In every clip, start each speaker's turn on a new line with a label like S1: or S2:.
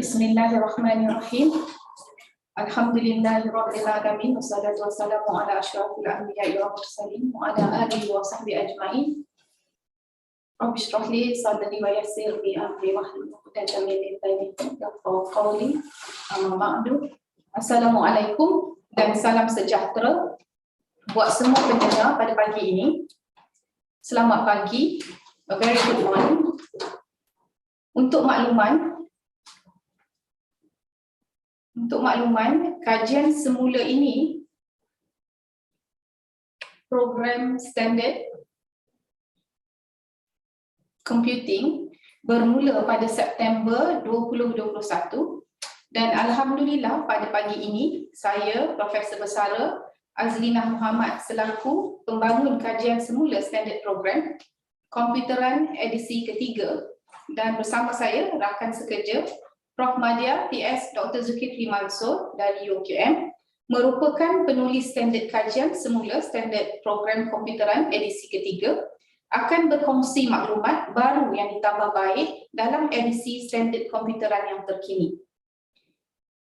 S1: Bismillahirrahmanirrahim. Alhamdulillahirabbil alamin wassalatu wassalamu ala asyrafil anbiya'i wal mursalin wa ala alihi wa sahbihi ajma'in. Rabbi shrah li sadri wa yassir li amri wahlul 'uqdatam min lisani yafqahu qawli. Amma ba'du. Assalamualaikum dan salam sejahtera buat semua pendengar pada pagi ini. Selamat pagi. A very good morning. Untuk makluman, kajian semula ini program standard computing bermula pada September 2021 dan alhamdulillah pada pagi ini saya Profesor Bersara Azlinah Muhammad selaku pembangun kajian semula standard program komputeran edisi ketiga dan bersama saya rakan sekerja Prof. Madya PS Dr. Zulkifli Mansur dari UKM merupakan penulis standard kajian semula standard program komputeran edisi ketiga akan berkongsi maklumat baru yang ditambah baik dalam edisi standard komputeran yang terkini.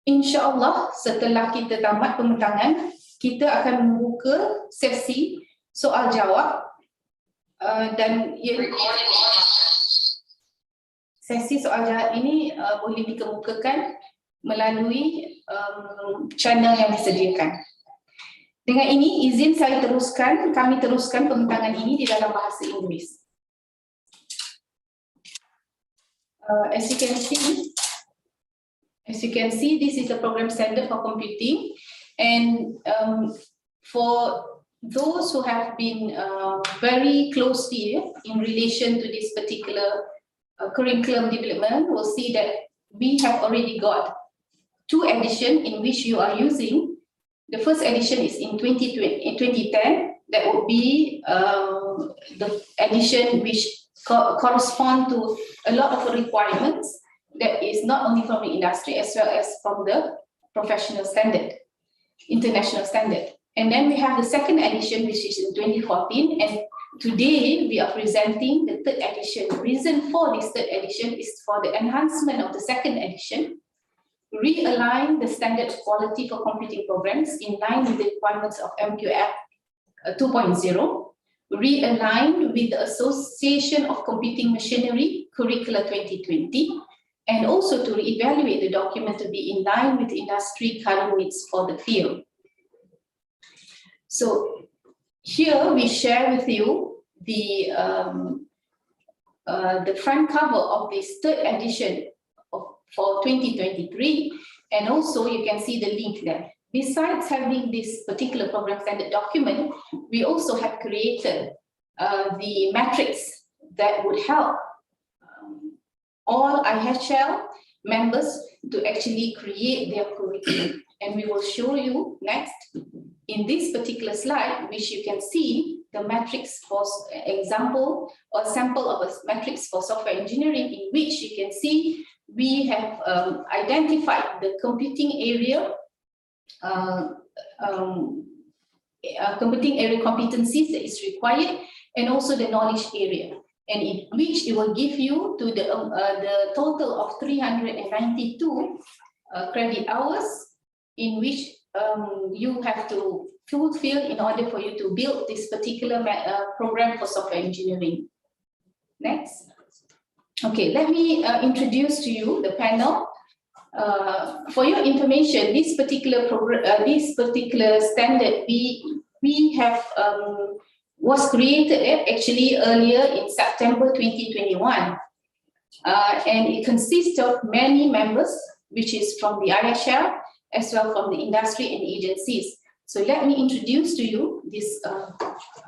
S1: InsyaAllah setelah kita tamat pembentangan, kita akan membuka sesi soal jawab dan sesi soal jawab ini boleh dikemukakan melalui channel yang disediakan. Dengan ini, izin kami teruskan pembentangan ini di dalam bahasa Inggeris. As you can see, this is the program standard for computing, and for those who have been very closely in relation to this particular curriculum development will see that we have already got 2 editions in which you are using. The first edition is in 2010. That would be the edition which correspond to a lot of requirements that is not only from the industry as well as from the professional standard, international standard. And then we have the second edition which is in 2014, and today we are presenting the third edition. The reason for this third edition is for the enhancement of the second edition, realign the standard quality for computing programs in line with the requirements of MQF 2.0, realign with the Association of Computing Machinery Curricula 2020, and also to reevaluate the document to be in line with industry current needs for the field. So here we share with you the front cover of this third edition for 2023, and also you can see the link there. Besides having this particular program standard document, we also have created the matrix that would help all IHL members to actually create their curriculum, and we will show you next in this particular slide, which you can see the matrix for example or sample of a matrix for software engineering, in which you can see we have identified the computing area competencies that is required, and also the knowledge area, and in which it will give you to the total of 392 credit hours in which you have to fulfill in order for you to build this particular program for software engineering. Next. Okay, let me introduce to you the panel. For your information, this particular standard we have was created actually earlier in September 2021, and it consists of many members, which is from the IHL as well from the industry and agencies. So let me introduce to you this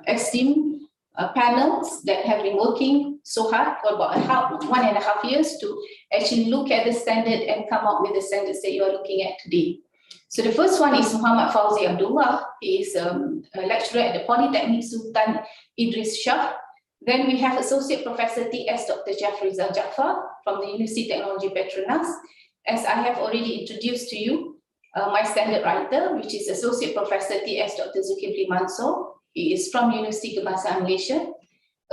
S1: esteemed panels that have been working so hard for about 1.5 years to actually look at the standard and come up with the standards that you are looking at today. So the first one is Muhammad Fauzi Abdullah. He is a lecturer at the Polytechnic Sultan Idris Shah. Then we have Associate Professor T.S. Dr. Jafrizal Jaafar from the University Technology Petronas. As I have already introduced to you, my standard writer, which is Associate Professor T.S. Dr. Zulkifli Mansur. He is from University Kebangsaan Malaysia.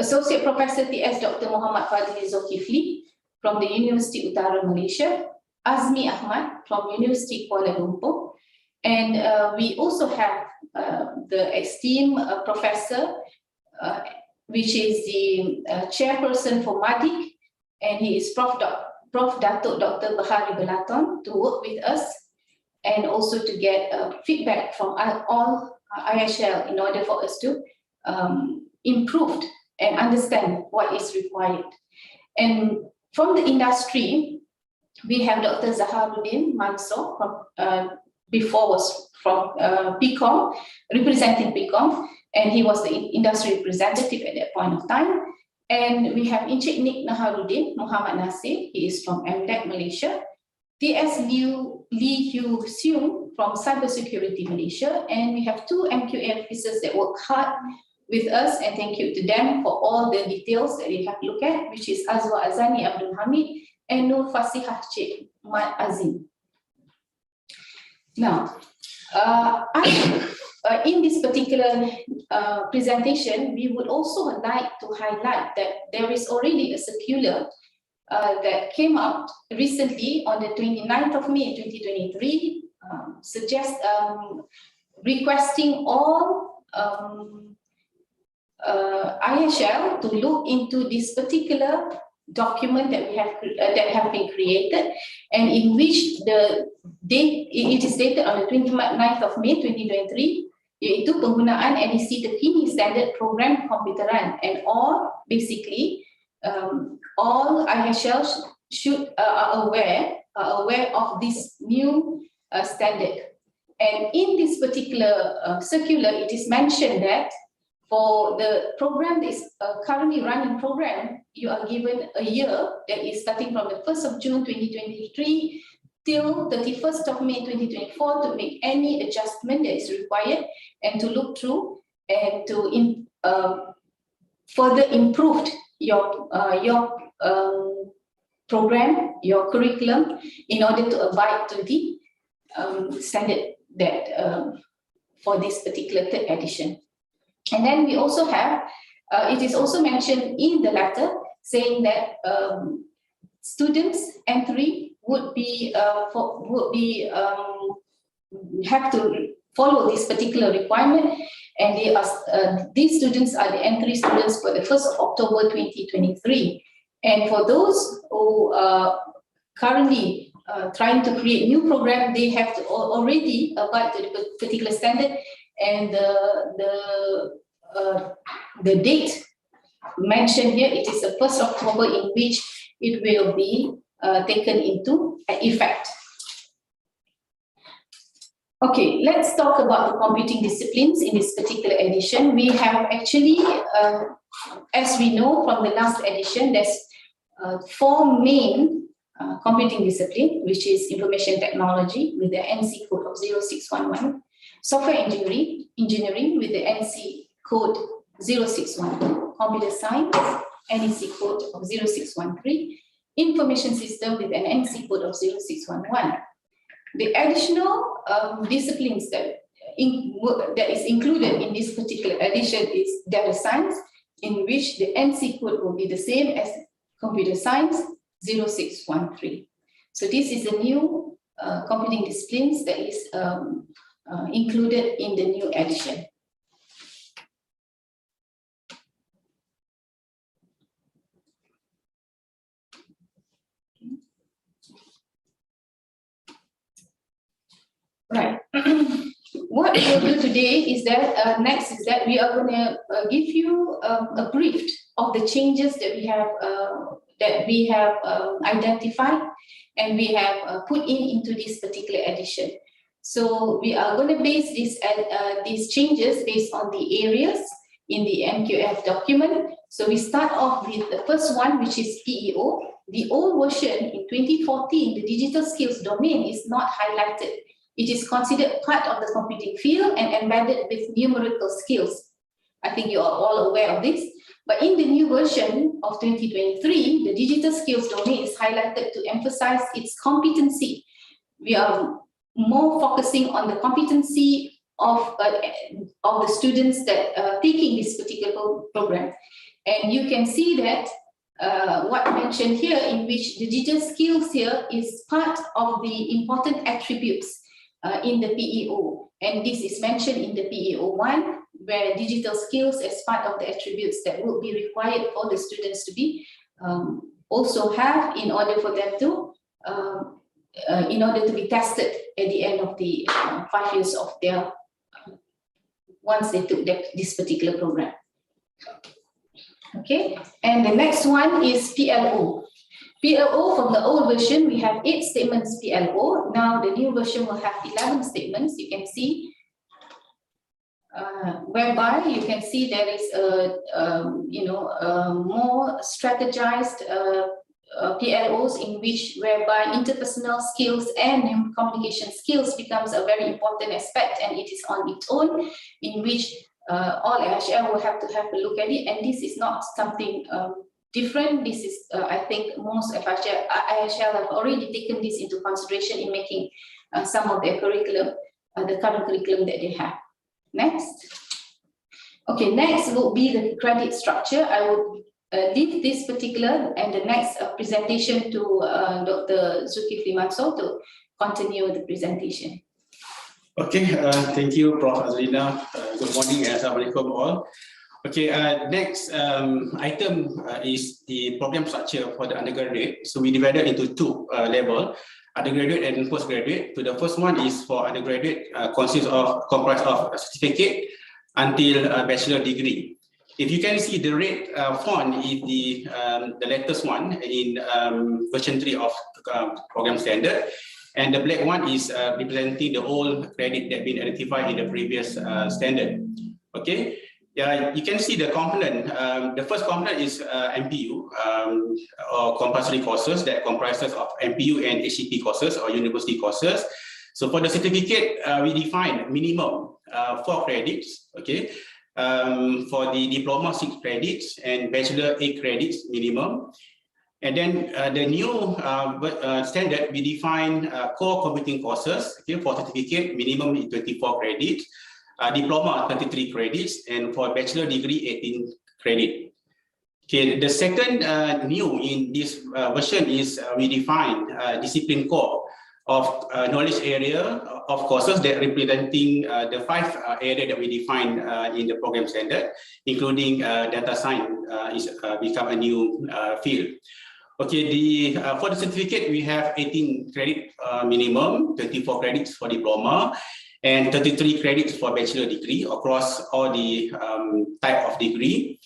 S1: Associate Professor T.S. Dr. Muhammad Fadli Zulkifli from the University Utara Malaysia. Azmi Ahmad from University Kuala Lumpur. And we also have the esteemed professor, which is the chairperson for MADIC, and he is Prof. Datuk Dr. Bahari Belaton, to work with us and also to get feedback from all IHL in order for us to improve and understand what is required. And from the industry, we have Dr. Zaharuddin Mansour from before was from PCOM, representing PCOM, and he was the industry representative at that point of time. And we have Encik Nik Naharuddin Muhammad Nasir, he is from MDEC Malaysia. TS Lee Hugh Seung from Cybersecurity Malaysia, and we have two MQA officers that work hard with us, and thank you to them for all the details that they have looked at, which is Azwa Azani Abdul Hamid and Nur Fasihah Cik Mat Azim. Now, in this particular presentation, we would also like to highlight that there is already a circular that came out recently on the 29th of May 2023, requesting all IHL to look into this particular document that we have that have been created, and in which the date it is dated on the 29th of May 2023, iaitu penggunaan edisi terkini standard program komputeran, and all basically all IHL should are aware of this new standard. And in this particular circular, it is mentioned that for the program that is currently running program, you are given a year that is starting from the 1st of June 2023 till 31st of May 2024 to make any adjustment that is required and to look through and to further improve your program, your curriculum, in order to abide to the standard that for this particular third edition. And then we also have, it is also mentioned in the letter saying that students entry would have to follow this particular requirement, and they are these students are the entry students for the 1st of October 2023. And for those who are currently trying to create new program, they have to already abide to the particular standard, and the date mentioned here, it is the 1st of October in which it will be taken into effect. Okay, let's talk about the computing disciplines in this particular edition. We have actually, as we know from the last edition, there's 4 main computing discipline, which is information technology with the NC code of 0611, software engineering with the NC code 0612, computer science, NEC code of 0613, information system with an NC code of 0611. The additional disciplines that is included in this particular edition is data science, in which the NC code will be the same as computer science 0613. So this is a new computing disciplines that is included in the new edition. Right. What we will do today is that next is that we are going to give you a brief of the changes that we have identified and we have put into this particular edition. So we are going to base these changes based on the areas in the MQF document. So we start off with the first one, which is PEO. The old version in 2014, the digital skills domain is not highlighted. It is considered part of the computing field and embedded with numerical skills. I think you are all aware of this. But in the new version of 2023, the digital skills domain is highlighted to emphasize its competency. We are more focusing on the competency of the students that are taking this particular program. And you can see that what mentioned here, in which the digital skills here is part of the important attributes in the PEO. And this is mentioned in the PEO 1, where digital skills as part of the attributes that will be required for the students to be also have in order for them to in order to be tested at the end of the 5 years of their once they took this particular program. Okay, and the next one is PLO. PLO, from the old version, we have 8 statements PLO. Now the new version will have 11 statements. You can see, whereby you can see there is a more strategized PLOs in which whereby interpersonal skills and communication skills becomes a very important aspect, and it is on its own, in which all AHL will have to have a look at it. And this is not something different. This is, I think, most AHL have already taken this into consideration in making some of their curriculum, the current curriculum that they have. Next. Okay, next will be the credit structure. I will leave this particular and the next presentation to Dr. Zulkifli Mansor to continue the presentation.
S2: Okay, thank you, Prof. Azrina. Good morning and Assalamualaikum all. Okay, next item is the program structure for the undergraduate. So we divided into 2 levels, undergraduate and postgraduate. So the first one is for undergraduate, comprised of a certificate until a bachelor degree. If you can see, the red font is the latest one in version 3 of program standard. And the black one is representing the old credit that been identified in the previous standard. Okay, you can see the component. The first component is MPU, or compulsory courses, that comprises of MPU and HCP courses or university courses. So for the certificate, we define minimum 4 credits. Okay, for the diploma 6 credits and bachelor 8 credits minimum. And then the new standard, we define core computing courses. Okay, for certificate, minimum is 24 credits, diploma 33 credits, and for bachelor degree 18 credit. Okay, the second new in this version is we define discipline core of knowledge area of courses that representing the 5 area that we define in the program standard, including data science is become a new field. Okay, for the certificate, we have 18 credit minimum, 24 credits for diploma, and 33 credits for bachelor degree across all the type of degree.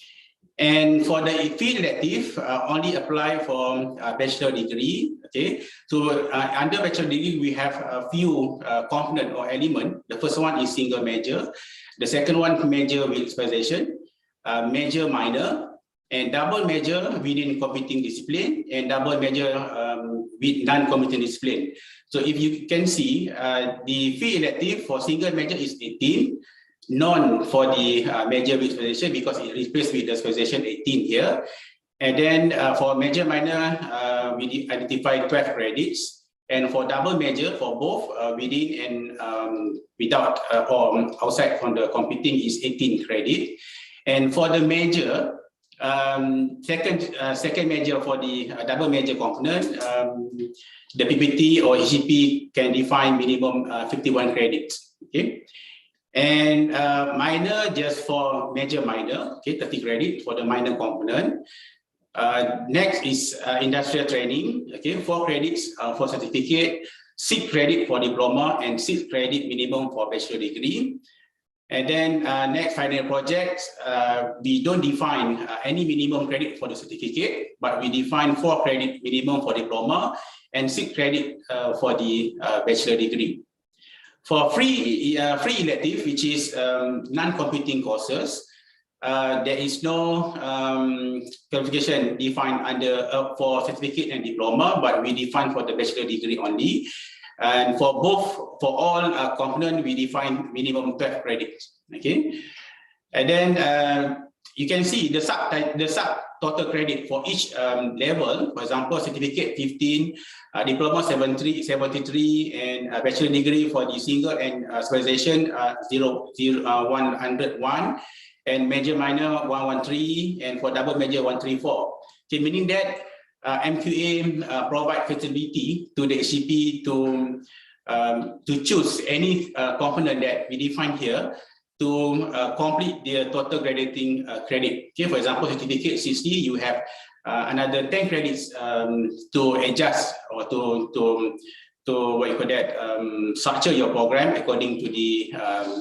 S2: And for the field elective, only apply for bachelor degree. Okay, so under bachelor degree, we have a few component or element. The first one is single major. The second one, major with specialization, major minor, and double major within computing discipline, and double major with non-computing discipline. So if you can see, the fee elective for single major is 18, none for the major with specialization, because it replaced with the specialization 18 here. And then for major minor, we identify 12 credits, and for double major for both within and without or outside from the computing is 18 credit. And for the major, second major for the double major component, the PPT or HCP can define minimum 51 credits. Okay, and minor just for major minor, okay, 30 credit for the minor component. Next is industrial training, okay, 4 credits for certificate, 6 credit for diploma, and 6 credit minimum for bachelor degree. And then next, final projects, we don't define any minimum credit for the certificate, but we define 4 credit minimum for diploma and 6 credit for the bachelor degree. For free elective, which is non-computing courses, there is no qualification defined under for certificate and diploma, but we define for the bachelor degree only. And for all components, we define minimum 12 credits. Okay, and then you can see the sub total credit for each level. For example, certificate 15, diploma 73, and bachelor degree for the single and specialization 101, and major minor 113, and for double major 134. Okay, meaning that MQA provide flexibility to the HCP to choose any component that we define here to complete the total graduating credit. Okay, for example, certificate 60, you have another 10 credits to adjust or to what you call that, structure your program according to the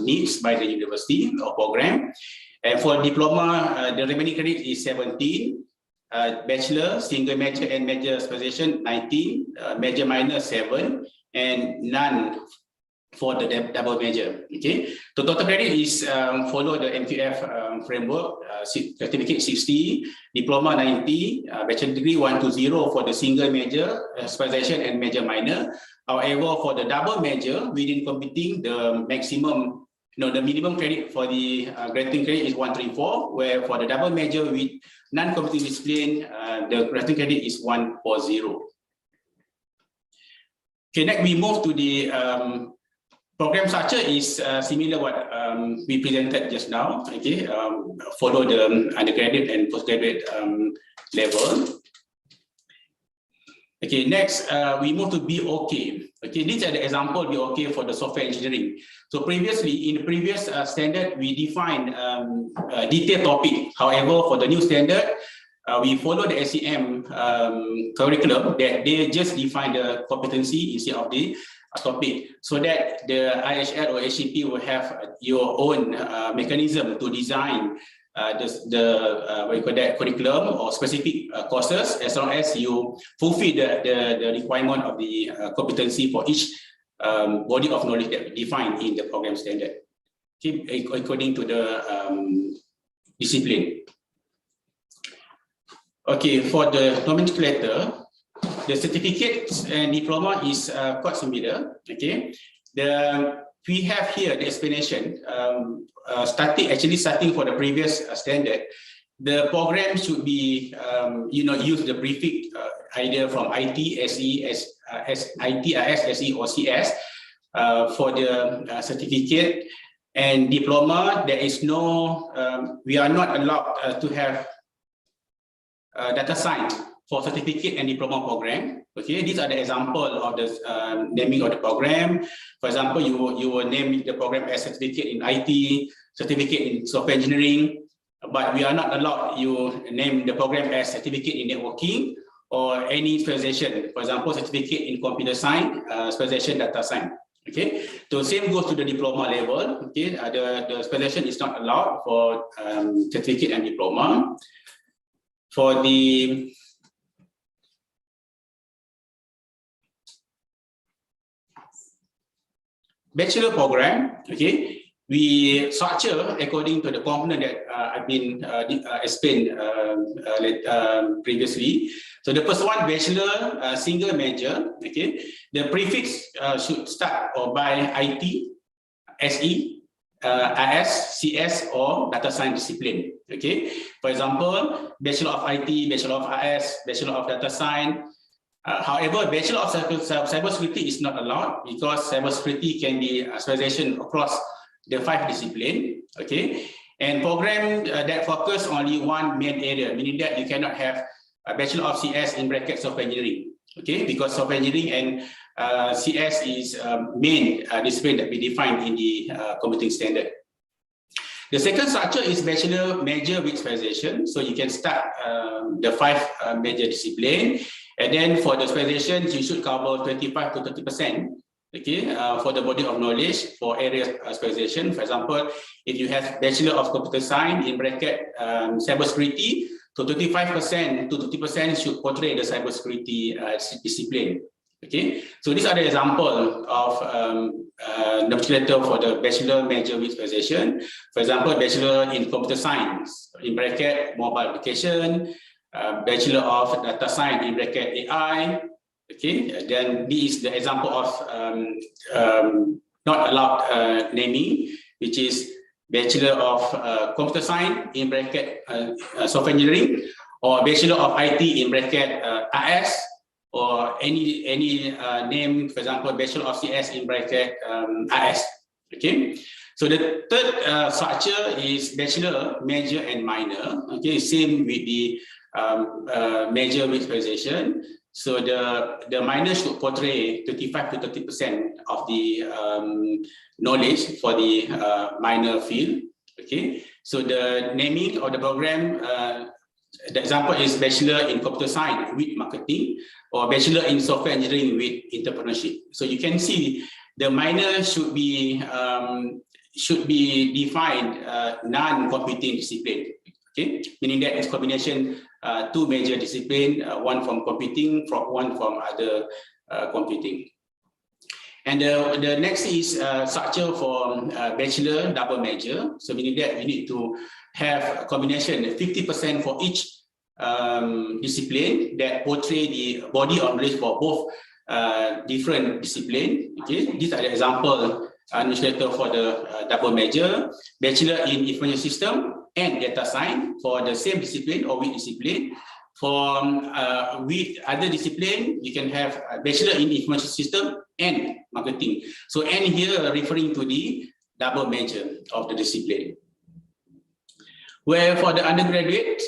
S2: needs by the university or program. And for diploma, the remaining credit is 17. Bachelor, single major and major specialization 19, major minor 7, and none for the double major. Okay, the total credit is follow the MQF framework. Certificate 60, diploma 90, bachelor degree 120 for the single major specialization and major minor. However, for the double major within computing, the maximum, the minimum credit for the graduating credit is 134, where for the double major with non-computing discipline, the graduating credit is 140. Okay, next we move to the program structure is similar what we presented just now. Okay, follow the undergraduate and postgraduate level. Okay, next we move to BOK. Okay, these are the example BOK for the software engineering. So previously, in the previous standard, we defined a detailed topic. However, for the new standard, we follow the SEM curriculum that they just define the competency instead of the topic, so that the IHL or HCP will have your own mechanism to design what you call that, curriculum or specific courses, as long as you fulfill the requirement of the competency for each body of knowledge that we define in the program standard, okay, according to the discipline. Okay, for the nomenclature, the certificates and diploma is quite similar. Okay, we have here the explanation. Starting for the previous standard, the program should be use the prefix either from IT, SE, IT, IS, SE, or CS for the certificate and diploma. There is no, we are not allowed to have data science for certificate and diploma program. Okay, these are the example of the naming of the program. For example, you will name the program as certificate in IT, certificate in software engineering, but we are not allowed you name the program as certificate in networking or any specialization. For example, certificate in computer science, specialization data science. Okay, so same goes to the diploma level. Okay, the specialization is not allowed for certificate and diploma. For the bachelor program, okay, we structure according to the component that I've been explained previously. So the first one, bachelor single major. Okay, the prefix should start or by IT, SE, IS, CS, or data science discipline. Okay, for example, bachelor of IT, bachelor of IS, bachelor of data science. However, bachelor of cybersecurity is not allowed because cybersecurity can be specialization across the 5 disciplines. Okay, and program that focus only one main area, meaning that you cannot have a bachelor of CS in bracket software engineering. Okay, because software engineering and CS is main discipline that we define in the computing standard. The second structure is bachelor major with specialization. So you can start the 5 major discipline. And then for the specialization, you should cover 25 to 30%. Okay, for the body of knowledge for areas specialization. For example, if you have Bachelor of Computer Science in bracket cybersecurity, so 25% to 30% should portray the cybersecurity discipline. Okay, so these are the example of nomenclature for the bachelor major with specialization. For example, Bachelor in Computer Science in bracket mobile application. Bachelor of Data Science in bracket AI. Okay, then this is the example of not allowed naming, which is Bachelor of Computer Science in bracket software engineering, or Bachelor of IT in bracket IS, or any name, for example, Bachelor of CS in bracket IS. Okay, so the third structure is bachelor, major, and minor. Okay, same with the major with specialization. So the minor should portray 25 to 30% of the knowledge for the minor field. Okay, so the naming of the program, the example is bachelor in computer science with marketing, or bachelor in software engineering with entrepreneurship. So you can see the minor should be defined non-computing discipline. Okay, meaning that it's combination two major discipline, one from computing, one from other computing. And the next is structure for bachelor double major. So meaning that you need to have a combination 50% for each discipline that portray the body of knowledge for both different discipline. Okay, these are the example illustrator for the double major. Bachelor in information system and data science for the same discipline or with discipline. For with other discipline, you can have a bachelor in information system and marketing. So and here referring to the double major of the discipline. Where for the undergraduate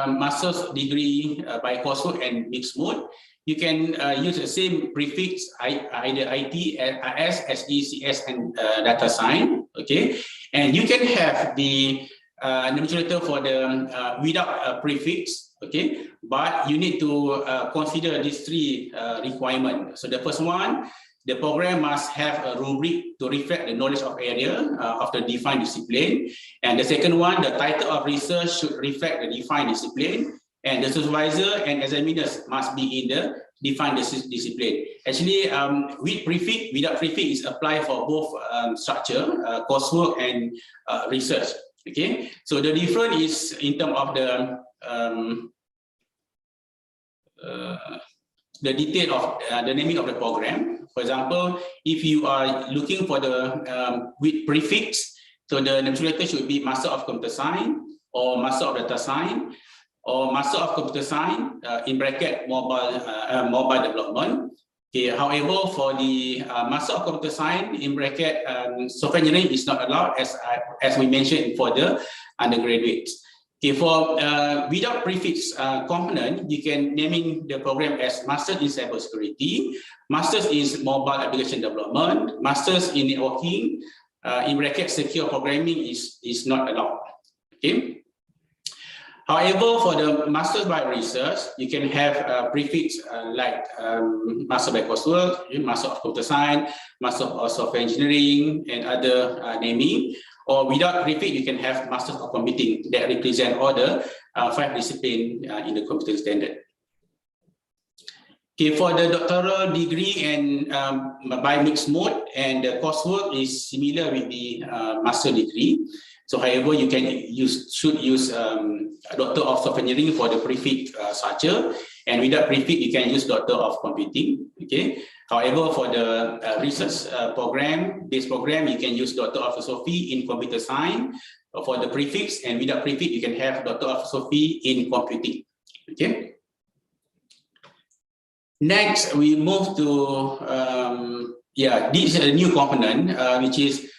S2: master's degree by coursework and mixed mode, you can use the same prefix, either IT, IS, SE, CS, and data science. Okay, and you can have the nomenclature for the without a prefix. Okay, but you need to consider these three requirements. So the first one, the program must have a rubric to reflect the knowledge of area of the defined discipline. And the second one, the title of research should reflect the defined discipline. And the supervisor and examiners must be in the defined discipline. Actually, with prefix, without prefix is applied for both structure, coursework, and research. Okay, so the difference is in terms of the detail of the naming of the program. For example, if you are looking for the with prefix, so the nomenclature should be Master of Computer Science or Master of Data Science or Master of Computer Science in bracket mobile development. Okay, however, for the Master of Computer Science in bracket software engineering is not allowed, as we mentioned for the undergraduates. Okay, for without prefix component, you can naming the program as Master in Cybersecurity, Masters in Mobile Application Development, Masters in Networking, in bracket Secure Programming is not allowed. Okay. However, for the Master by Research, you can have a prefix like Master by Coursework, Master of Computer Science, Master of Software Engineering, and other naming. Or without prefix, you can have Master of Computing that represent all the 5 disciplines in the computer standard. Okay, for the doctoral degree and by mixed mode, and the coursework is similar with the master degree. So, however, you can should use Doctor of Software Engineering for the prefix structure, and without prefix, you can use Doctor of Computing. Okay. However, for the research base program, you can use Doctor of Philosophy in Computer Science for the prefix, and without prefix, you can have Doctor of Philosophy in Computing. Okay. Next, we move to this is a new component which is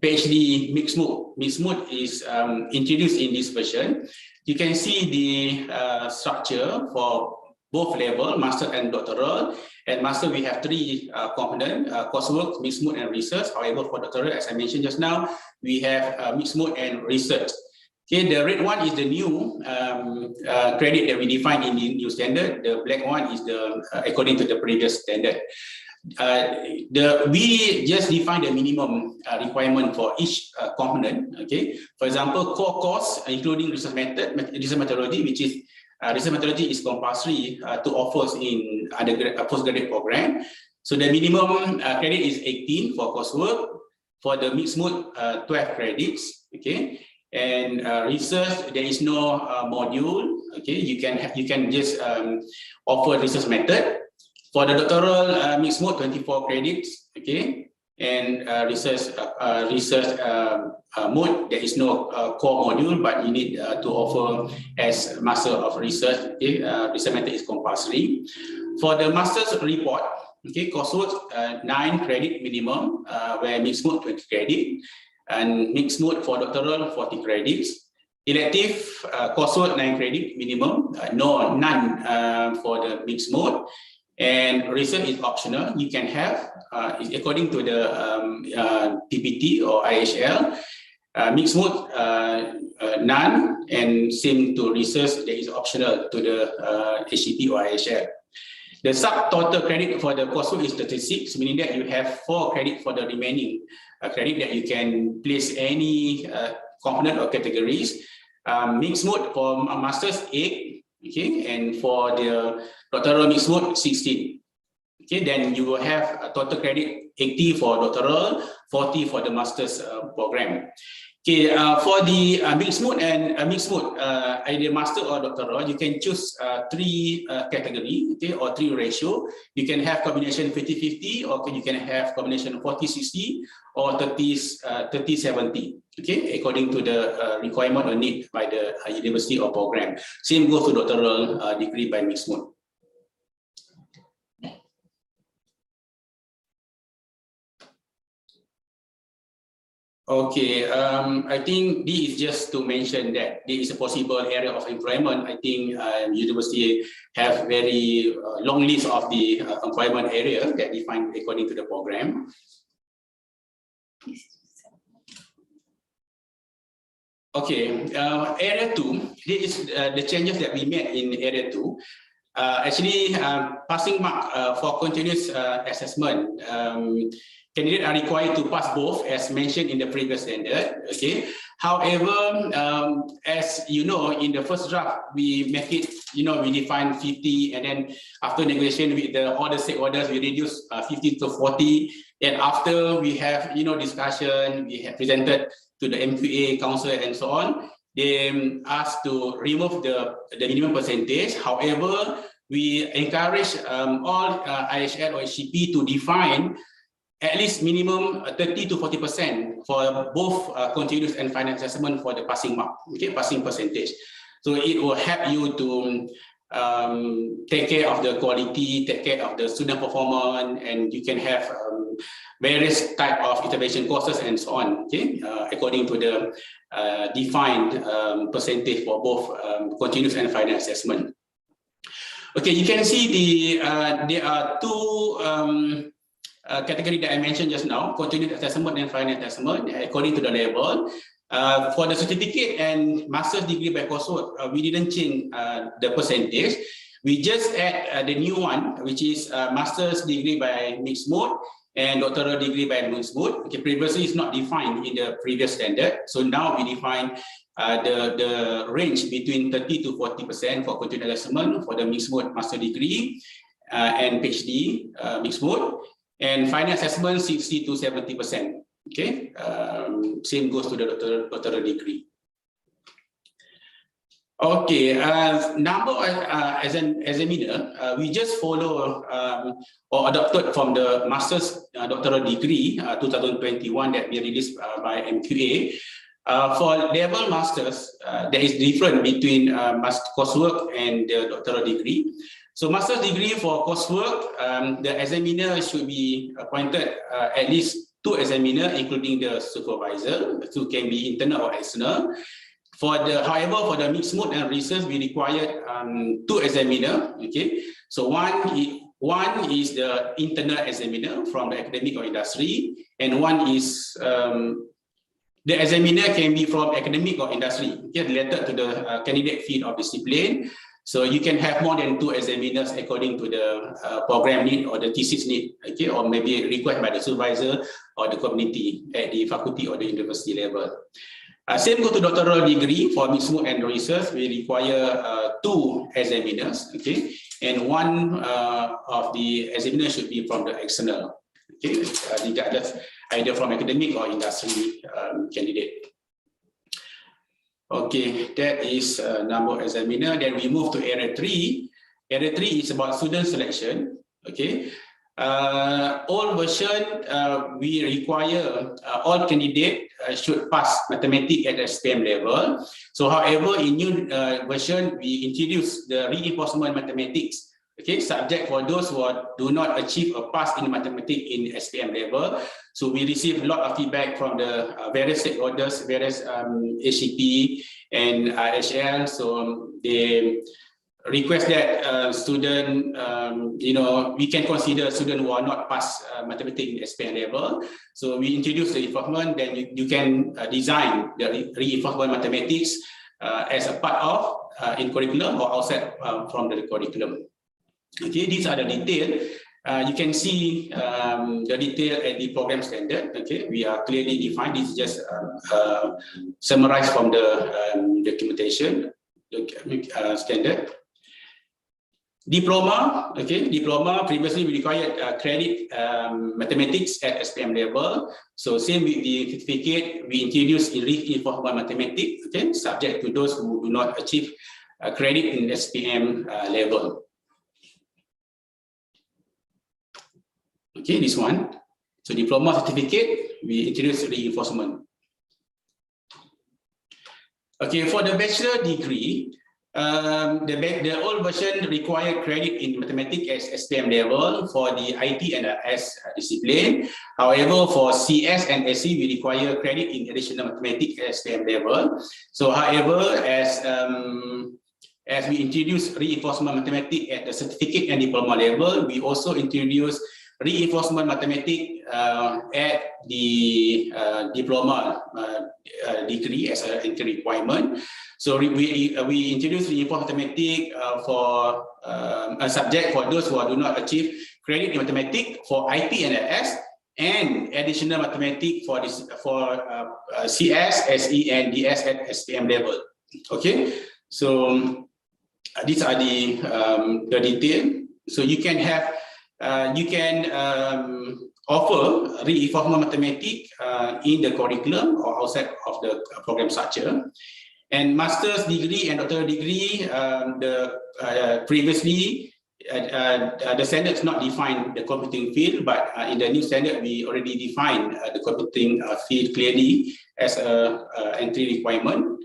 S2: PhD mixed mode. Mixed mode is introduced in this version. You can see the structure for both level, master and doctoral. And master, we have 3 components: coursework, mixed mode, and research. However, for doctoral, as I mentioned just now, we have mixed mode and research. Okay, the red one is the new credit that we define in the new standard. The black one is the according to the previous standard. We just define the minimum requirement for each component. Okay, for example, core course including research methodology, which is research methodology is compulsory to offer in postgraduate program. So the minimum credit is 18 for coursework. For the mixed mode, 12 credits. Okay, and research, there is no module. Okay, you can just offer research method. For the doctoral mixed mode, 24 credits. Okay, and research mode, there is no core module, but you need to offer as master of research. Okay, research method is compulsory. For the master's report, Okay, coursework 9 credit minimum, where mixed mode 20 credit, and mixed mode for doctoral 40 credits. Elective coursework 9 credit minimum, none for the mixed mode. And research is optional. You can have, according to the PPT or IHL, mixed mode none, and same to research that is optional to the HCP or IHL. The subtotal credit for the coursework is 36, meaning that you have 4 credit for the remaining credit that you can place any component or categories. Mixed mode for masters 8, okay, and for the doctoral mixed mode 16. Okay, then you will have a total credit 80 for doctoral, 40 for the master's program. Okay, for the mixed mode and mixed mode, either master or doctoral, you can choose 3 category, okay, or 3 ratio. You can have combination 50-50, or you can have combination 40-60 or 30-70, okay, according to the requirement or need by the university or program. Same goes to doctoral degree by mixed mode. Okay, I think this is just to mention that this is a possible area of employment. I think university have very long list of the employment area that defined according to the program. Okay, area 2, this is the changes that we made in area 2. Actually, passing mark for continuous assessment. Candidates are required to pass both, as mentioned in the previous standard. Okay. However, as you know, in the first draft, we make it, we define 50, and then after negotiation with all the stakeholders, we reduce 50 to 40. And after we have, discussion, we have presented to the MQA council and so on. They asked to remove the minimum percentage. However, we encourage all IHL or HCP to define at least minimum 30 to 40% for both continuous and final assessment for the passing mark, okay, passing percentage. So it will help you to take care of the quality, take care of the student performance, and you can have various type of intervention courses and so on, okay, according to the defined percentage for both continuous and final assessment. Okay, you can see there are 2 category that I mentioned just now, continuous assessment and final assessment, according to the level. For the certificate and master's degree by coursework, we didn't change the percentage. We just add the new one, which is master's degree by mixed mode and doctoral degree by mixed mode. Okay, previously it's not defined in the previous standard. So now we define the range between 30 to 40% for continuous assessment for the mixed mode master degree and PhD mixed mode. And final assessment 60 to 70%. Okay, same goes to the doctoral degree. Okay, number as an examiner, we just follow or adopted from the master's doctoral degree 2021 that we released by MQA. For level masters, there is difference between coursework and the doctoral degree. So master's degree for coursework, the examiner should be appointed at least 2 examiners, including the supervisor, who can be internal or external. However, for the mixed mode and research, we require 2 examiners. Okay, so one is the internal examiner from the academic or industry, and one is the examiner can be from academic or industry, okay, related to the candidate field or discipline. So you can have more than 2 examiners according to the program need or the thesis need, okay, or maybe requested by the supervisor or the community at the faculty or the university level. Same go to doctoral degree for mixed mode and research. We require 2 examiners, okay, and one of the examiners should be from the external, okay, regardless either from academic or industry candidate. Okay, that is number of examiner. Then we move to area 3. Area 3 is about student selection. Okay, old version we require all candidates should pass mathematics at SPM level. So, however, in new version we introduce the reinforcement mathematics Okay, subject for those who do not achieve a pass in mathematics in SPM level. So we receive a lot of feedback from the various stakeholders, various HCP and IHL. So they request that student, we can consider students who are not past mathematics in SPM level. So we introduce the reinforcement, then you can design the reinforcement mathematics as a part of in curriculum or outside from the curriculum. Okay, these are the detail. You can see the detail at the program standard. Okay, we are clearly defined. This is just summarized from the documentation standard. Diploma, okay, diploma previously we required credit mathematics at SPM level. So same with the certificate, we introduced in reinforcement mathematics, okay, subject to those who do not achieve credit in SPM level. Okay, this one. So diploma certificate, we introduce reinforcement. Okay, for the bachelor degree, the old version required credit in mathematics as SPM level for the IT and S discipline. However, for CS and SC, we require credit in additional mathematics as SPM level. So, however, as we introduce reinforcement mathematics at the certificate and diploma level, we also introduce reinforcement mathematics at the diploma degree as an entry requirement. So we introduce reinforcement mathematics for a subject for those who do not achieve credit in mathematics for IP and LS, and additional mathematics for this CS, SE, and DS at SPM level. Okay, so these are the detail. So you can have offer reinforcement mathematics in the curriculum or outside of the program structure. And master's degree and doctoral degree, previously the standards not define the computing field, but in the new standard we already define the computing field clearly as a entry requirement.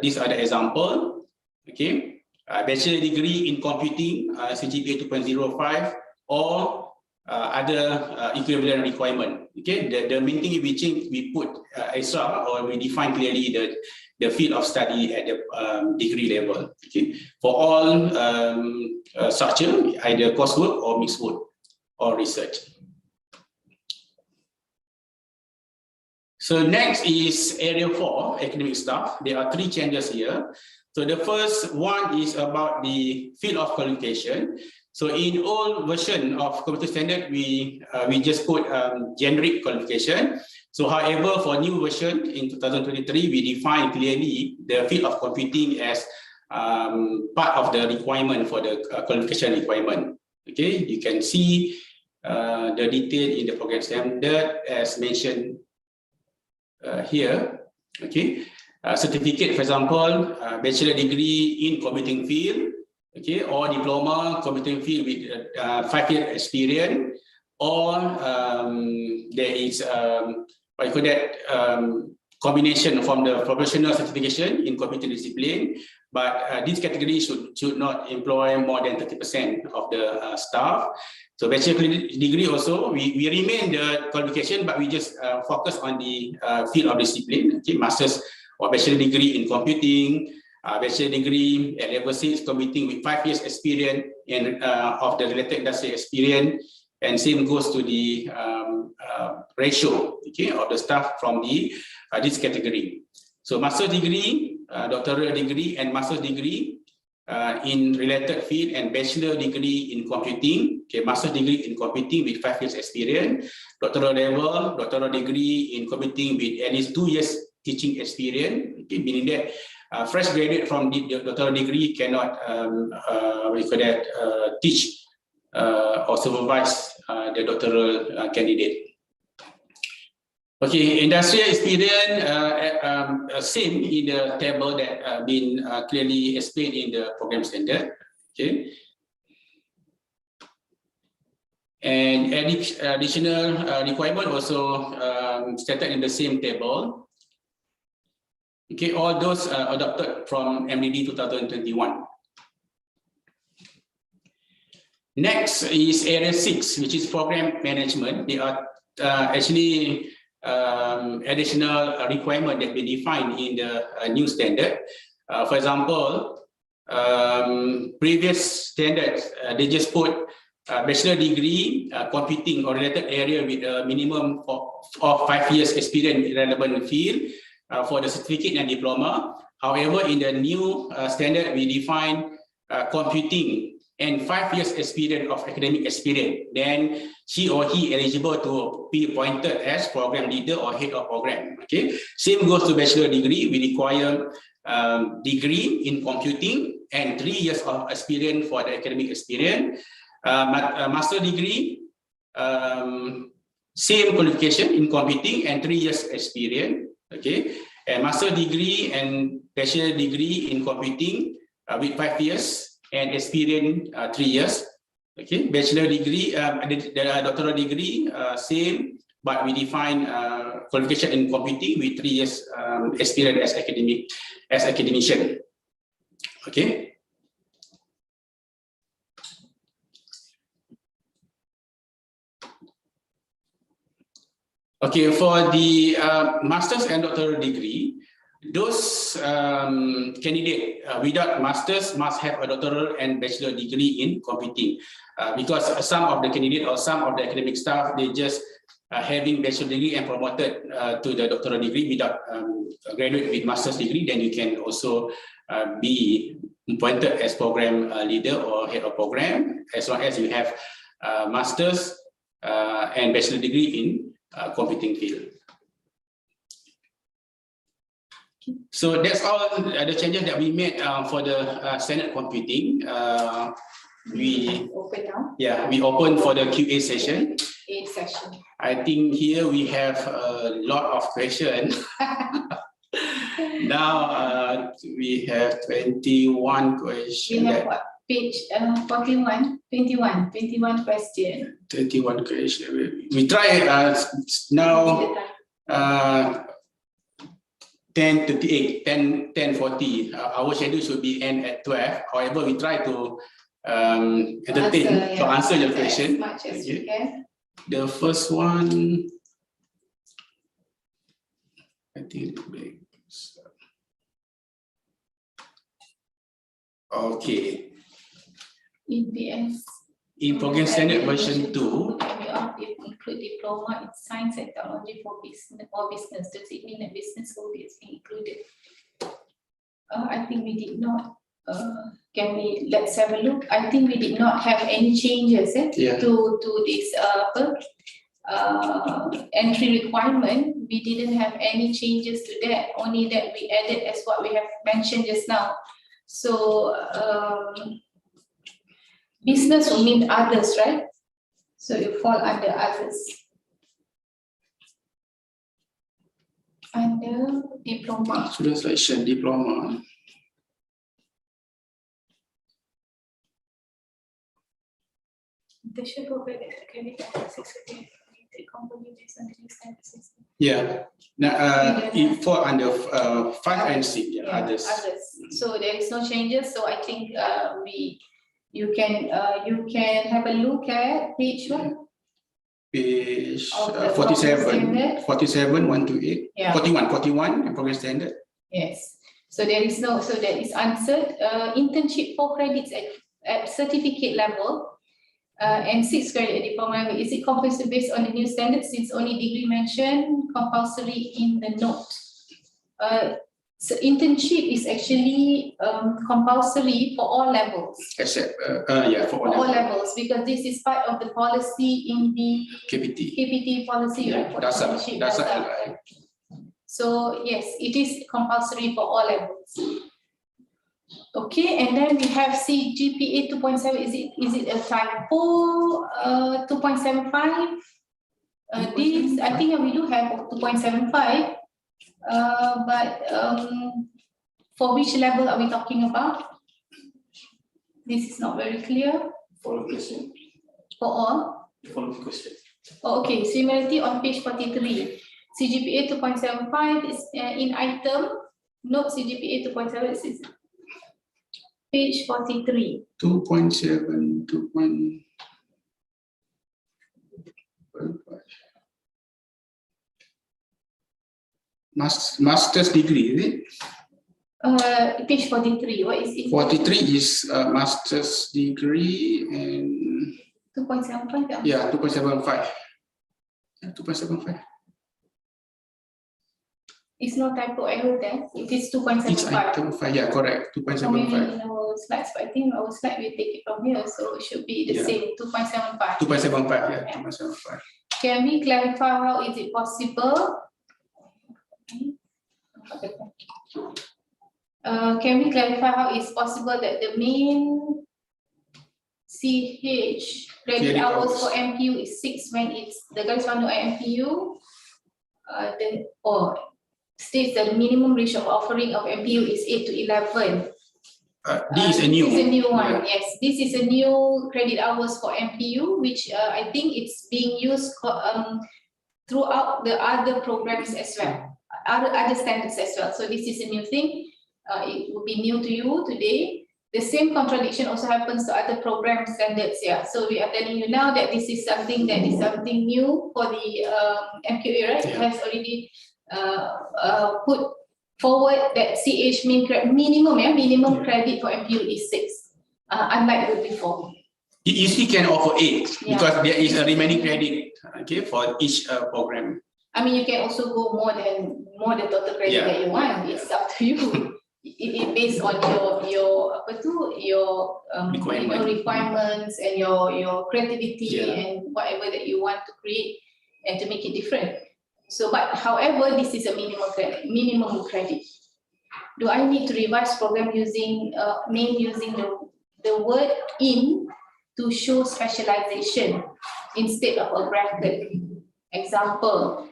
S2: These are the example. Okay. Bachelor degree in computing, CGPA 2.05, or other equivalent requirement. Okay, the main thing we put extra, or we define clearly the field of study at the degree level. Okay, for all structure, either coursework or mixed work or research. So next is area 4, academic staff. There are 3 changes here. So the first one is about the field of qualification. So in old version of computer standard, we just put generic qualification. So however, for new version in 2023, we define clearly the field of computing as part of the requirement for the qualification requirement. Okay, you can see the detail in the program standard as mentioned here. Okay. Certificate, for example, bachelor degree in computing field, okay, or diploma computing field with 5-year experience, or there is what you call that combination from the professional certification in computing discipline, but this category should not employ more than 30% of the staff. So bachelor degree also, we remain the qualification, but we just focus on the field of discipline. Okay, master's or bachelor degree in computing, bachelor degree at level 6, computing with 5 years experience and of the related industry experience, and same goes to the ratio, okay, of the staff from the this category. So master's degree, doctoral degree, and master's degree in related field, and bachelor degree in computing, okay, master's degree in computing with 5 years experience, doctoral level, doctoral degree in computing with at least 2 years teaching experience, okay, meaning that fresh graduate from the doctoral degree cannot teach or supervise the doctoral candidate. Okay, industrial experience, same in the table that been clearly explained in the program standard. Okay, and additional requirement also stated in the same table. Okay, all those adopted from MDD 2021. Next is area 6, which is program management. They are actually additional requirement that we defined in the new standard. For example, previous standards, they just put bachelor degree, computing or related area with a minimum of 5 years experience in relevant field for the certificate and diploma. However, in the new standard, we define computing and 5 years experience of academic experience. Then she or he eligible to be appointed as program leader or head of program. Okay, same goes to bachelor degree. We require degree in computing and 3 years of experience for the academic experience. Master degree, same qualification in computing and 3 years experience. Okay, and master degree and bachelor degree in computing with 5 years and experience 3 years. Okay, bachelor degree, the doctoral degree, same, but we define qualification in computing with 3 years experience as academician. Okay. Okay, for the master's and doctoral degree, those candidates without master's must have a doctoral and bachelor degree in computing, because some of the candidates or some of the academic staff, they just having bachelor degree and promoted to the doctoral degree without graduate with master's degree. Then you can also be appointed as program leader or head of program, as long as you have master's and bachelor degree in computing field. So that's all the changes that we made for the standard computing. We
S1: open now.
S2: Yeah, we open for the QA session.
S1: A session.
S2: I think here we have a lot of questions. Now we have 21 questions.
S1: We have what? Page 21 question.
S2: 21 questions. We try now 10:38, 10:40. Our schedule should be end at 12. However, we try to answer your question.
S1: As much as you can.
S2: The first one, I think. Okay.
S1: EPS.
S2: In program standard version 2,
S1: we include diploma in science and technology for business or business. Does it mean that business will be included? I think we did not. Let's have a look. I think we did not have any changes to this entry requirement. We didn't have any changes to that. Only that we added as what we have mentioned just now. So business will mean others, right? So you fall under others. Under diploma.
S2: Student selection diploma.
S1: They should go back to academic analysis again.
S2: Yeah. Now, it fall under 5 and 6. Yeah, others.
S1: So there is no changes. So I think you can have a look at page 1.
S2: Page 47, 128, yeah. 41 in program standard.
S1: Yes. So there is no. So that is answered. Internship 4 credits at certificate level. And 6 credit at diploma level. Is it compulsory based on the new standard, since only degree mentioned compulsory in the note? So internship is actually compulsory for all levels.
S2: Except for
S1: all levels, because this is part of the policy in the KPT policy.
S2: Yeah,
S1: right?
S2: That's
S1: so yes, it is compulsory for all levels. Okay, and then we have CGPA 2.7. Is it a typo? 2.75. This I think we do have 2.75. But for which level are we talking about? This is not very clear.
S2: Follow question.
S1: For all?
S2: Follow question.
S1: Oh, okay, similarity on page 43. CGPA 2.75 is in item. Note CGPA 2.7 is Page 43.
S2: 2.7, 2. Master's degree, is it?
S1: Page 43. What is it?
S2: 43 is master's degree and
S1: 2.75.
S2: yeah, 2.75. 2.75.
S1: It's no typo error there. It is
S2: It's
S1: 2.75.
S2: item 5, yeah, correct.
S1: Or maybe
S2: 2.75.
S1: in our slides, but I think our slide will take it from here, so it should be the
S2: Yeah.
S1: same, 2.75.
S2: 2.75, yeah, 2.75.
S1: Can we clarify how is it possible? Can we clarify how it's possible that the main CH credit hours for MPU is 6 when it's the garis pandu MPU states that the minimum ratio of offering of MPU is 8 to 11.
S2: This is a new.
S1: This is a new one.
S2: Yeah.
S1: Yes, this is a new credit hours for MPU, which I think it's being used throughout the other programs as well, other standards as well. So this is a new thing. It will be new to you today. The same contradiction also happens to other program standards. Yeah. So we are telling you now that this is something new for the MQA, right?
S2: Yeah.
S1: It has already put forward that CH minimum credit for MPU is 6, unlike before.
S2: You still can offer 8
S1: Yeah.
S2: because there is a remaining credit, okay, for each program.
S1: I mean, you can also go more than total credit
S2: Yeah.
S1: that you want. It's up to you. It based on your requirements and your creativity and whatever that you want to create and to make it different. So, but however, this is a minimum credit. Do I need to revise program using using the word in to show specialization instead of a bracket? Example.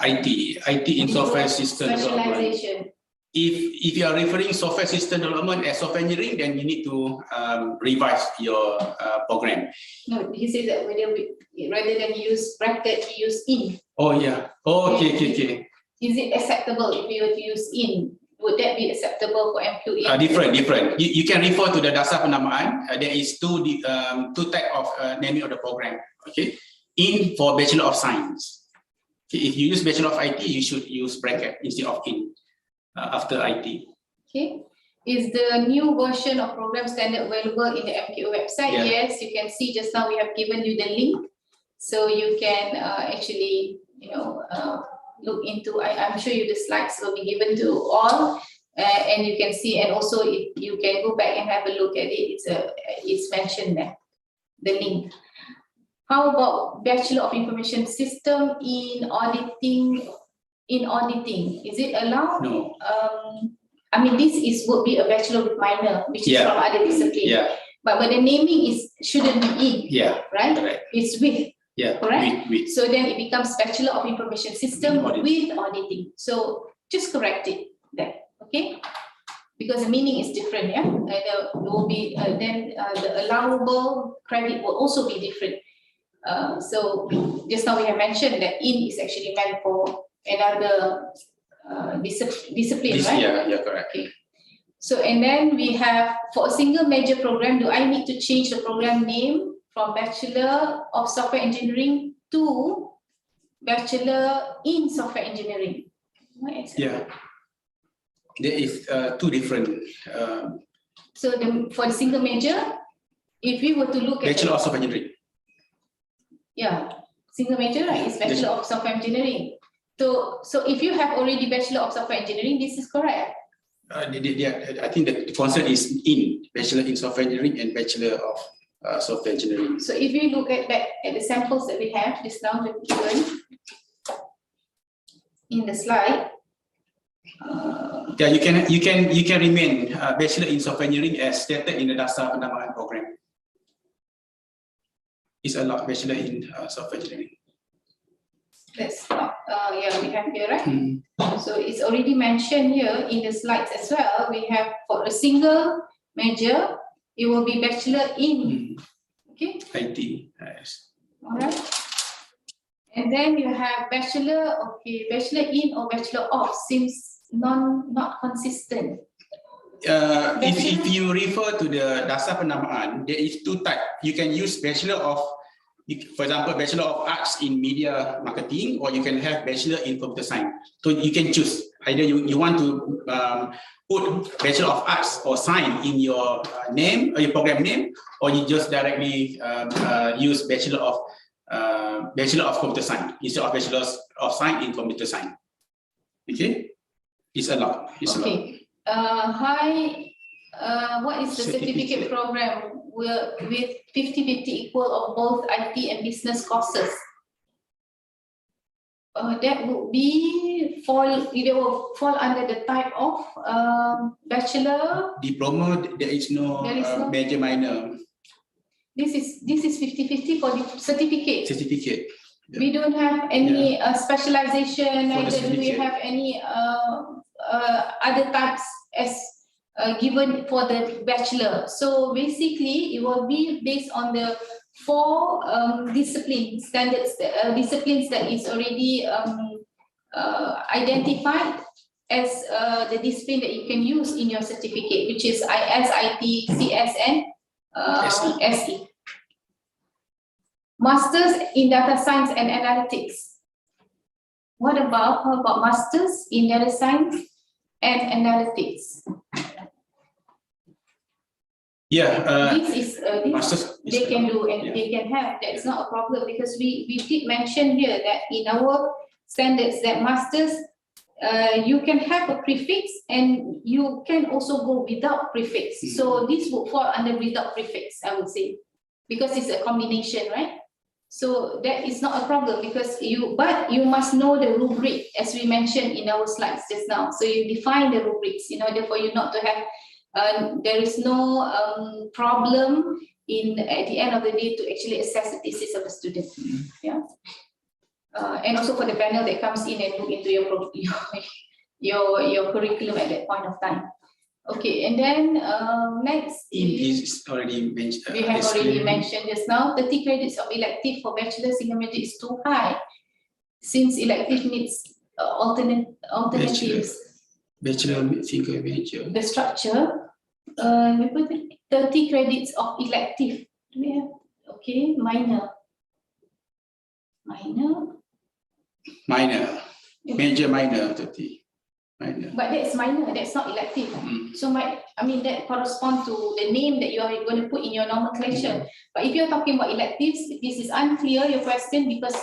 S2: IT in software system development.
S1: Specialization.
S2: If you are referring software system development as software engineering, then you need to revise your program.
S1: No, he says that rather than use bracket, you use in.
S2: Oh yeah. Oh, okay.
S1: Is it acceptable if you were to use in? Would that be acceptable for MQA?
S2: Different. You can refer to the dasar penamaan. There is two type of naming of the program. Okay, in for Bachelor of Science. Okay, if you use Bachelor of IT, you should use bracket instead of in after IT.
S1: Okay. Is the new version of program standard available in the MQA website?
S2: Yeah.
S1: Yes, you can see just now we have given you the link, so you can actually look into. I'm sure you the slides will be given to all, and you can see, and also you can go back and have a look at it. It's mentioned there, the link. How about Bachelor of Information System in auditing? Is it allowed?
S2: No.
S1: I mean, would be a bachelor with minor, which is from other discipline.
S2: Yeah.
S1: But the naming shouldn't be in.
S2: Yeah.
S1: Right?
S2: Correct.
S1: It's with.
S2: Yeah.
S1: Correct?
S2: With.
S1: So then it becomes Bachelor of Information System
S2: Auditing.
S1: with auditing. So just correct it there. Okay? Because the meaning is different, yeah? There will be the allowable credit will also be different. So just now we have mentioned that in is actually meant for another discipline, right?
S2: Yeah, correct.
S1: Okay. So and then we have for a single major program, do I need to change the program name from Bachelor of Software Engineering to Bachelor in Software Engineering? What is it?
S2: Yeah. There is two different.
S1: So for the single major, if we were to look at
S2: Bachelor of Software Engineering.
S1: Yeah, single major, right? Is Bachelor of Software Engineering. So if you have already Bachelor of Software Engineering, this is correct.
S2: I think the concept is in Bachelor in Software Engineering and Bachelor of Software Engineering.
S1: So if you look at the samples that we have just now given in the slide.
S2: Yeah, you can remain Bachelor in Software Engineering as stated in the dasar penamaan program. It's allowed Bachelor in Software Engineering.
S1: That's not, we have here, right? So it's already mentioned here in the slides as well. We have for a single major, it will be Bachelor in, okay?
S2: IT, yes.
S1: All right. And then you have Bachelor in or Bachelor of seems not consistent.
S2: If you refer to the dasar penamaan, there is two types. You can use Bachelor of, for example, Bachelor of Arts in Media Marketing, or you can have Bachelor in Computer Science. So you can choose. Either you want to put Bachelor of Arts or Science in your name or your program name, or you just directly use Bachelor of Computer Science instead of Bachelor of Science in Computer Science. Okay, it's allowed. It's allowed.
S1: What is the certificate program with 50-50 equal of both IT and business courses? That would be it will fall under the type of bachelor.
S2: Diploma, there is no major minor.
S1: This is 50-50 for the certificate.
S2: Certificate. Yeah.
S1: We don't have any specialization, neither do we have any other types as given for the bachelor. So basically, it will be based on the 4 discipline standards, disciplines that is already identified as the discipline that you can use in your certificate, which is IS, IT, CS, and SE. Masters in Data Science and Analytics. How about Masters in Data Science and Analytics?
S2: Yeah,
S1: this they can do and they can have. That's not a problem, because we did mention here that in our standards that Masters, you can have a prefix and you can also go without prefix. So this would fall under without prefix, I would say, because it's a combination, right? So that is not a problem, because you must know the rubric, as we mentioned in our slides just now. So you define the rubrics in order for you not to have there is no problem at the end of the day to actually assess the thesis of the student. Yeah. And also for the panel that comes in and look into your curriculum at that point of time. Okay, and then next
S2: is already mentioned.
S1: We have already mentioned just now. 30 credits of elective for bachelor single major is too high, since elective needs alternatives.
S2: Bachelor single major.
S1: The structure, we put 30 credits of elective. Do we have? Okay, minor.
S2: Major minor 30. Minor.
S1: But that's minor, that's not elective. So that corresponds to the name that you are going to put in your nomenclature. But if you're talking about electives, this is unclear, your question, because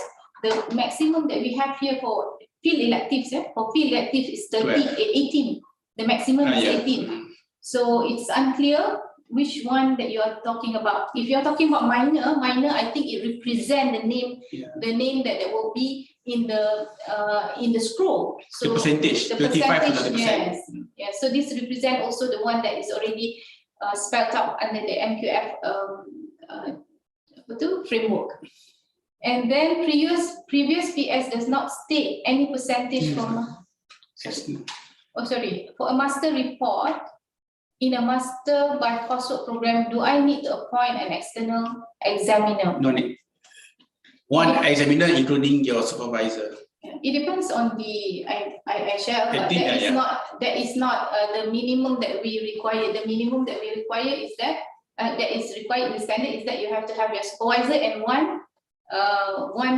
S1: the maximum that we have here for field electives, for field electives is 18. The maximum is 18. So it's unclear which one that you are talking about. If you're talking about minor, I think it represents the name, the name that will be in the scroll. So
S2: the percentage, 35%.
S1: Yes. Yeah. So this represents also the one that is already spelled out under the MQF framework. And then previous PS does not state any percentage from. For a master report in a master by coursework program, do I need to appoint an external examiner?
S2: No need. One examiner, including your supervisor.
S1: It depends on the. I share. That is not the minimum that we require. The minimum that we require is that is required in the standard is that you have to have your supervisor and one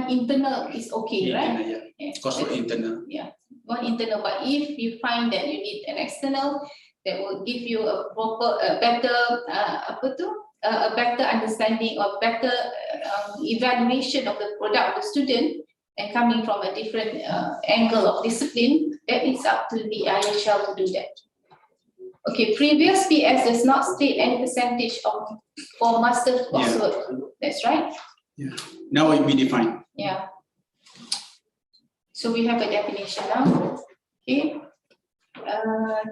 S1: internal is okay, right?
S2: Coursework internal.
S1: Yeah, one internal. But if you find that you need an external, that will give you a better understanding or better evaluation of the product of the student, and coming from a different angle of discipline, that is up to the IHL to do that. Okay, previous PS does not state any percentage for master coursework. That's right.
S2: Yeah. Now we define.
S1: Yeah. So we have a definition now. Okay.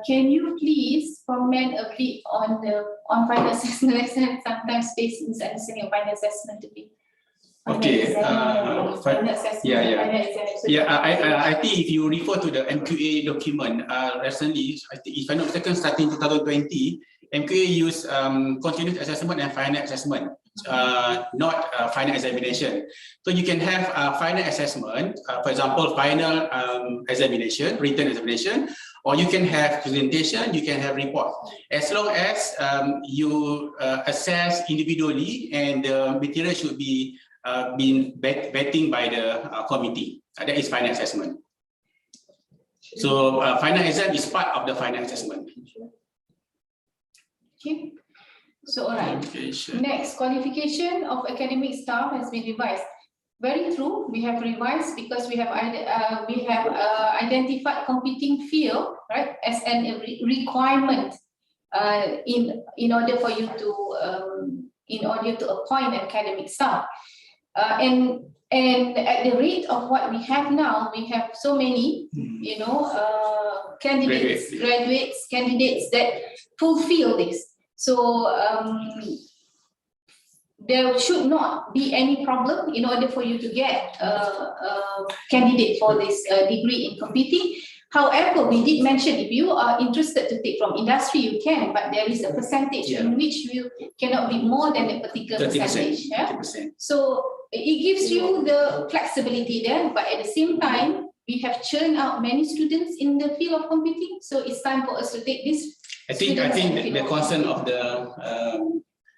S1: Can you please comment a bit on final assessment? Sometimes face misunderstanding of final assessment to be.
S2: Okay. I think if you refer to the MQA document recently, I think if I'm not mistaken, starting 2020, MQA used continuous assessment and final assessment, not final examination. So you can have final assessment, for example, final examination, written examination, or you can have presentation, you can have report. As long as you assess individually, and the material should be been vetting by the committee. That is final assessment. So final exam is part of the final assessment.
S1: Okay. So all right. Next, qualification of academic staff has been revised. Very true. We have revised because we have identified competing field, right, as an requirement in order for you to appoint academic staff. And at the rate of what we have now, we have so many, candidates that fulfill this. So there should not be any problem in order for you to get a candidate for this degree in computing. However, we did mention if you are interested to take from industry, you can, but there is a percentage in which you cannot be more than a particular 30%, percentage. Yeah? 30%. So it gives you the flexibility there, but at the same time, we have churned out many students in the field of computing. So it's time for us to take this. I think the concern of the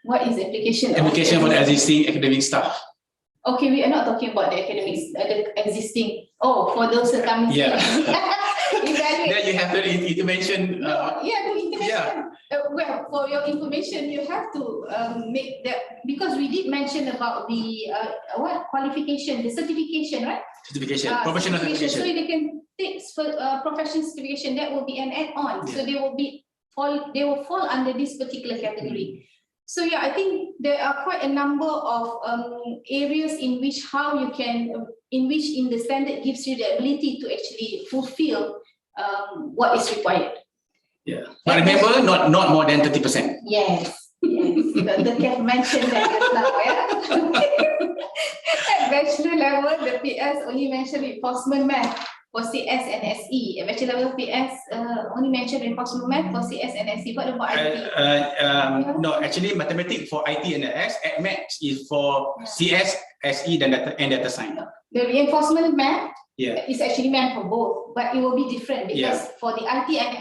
S1: what is application for the existing academic staff. Okay, we are not talking about the academics, the existing. Oh, for those who come. Yeah. Then you have to mention. Well, for your information, you have to make that, because we did mention about the qualification, the certification, right? Certification, professional certification. So they can take professional certification. That will be an add-on. Yeah. So they will fall under this particular category. So yeah, I think there are quite a number of areas in which in the standard gives you the ability to actually fulfill what is required. Yeah, but remember, not more than 30%. Yes, the Kev mentioned that just now. At bachelor level, the PS only mentioned reinforcement math for CS and SE. At bachelor level, PS only mentioned reinforcement math for CS and SE. What about IT? No, actually, mathematics for IT and S, at maths is for CS, SE, and data science. The reinforcement math is actually meant for both, but it will be different because for the IT and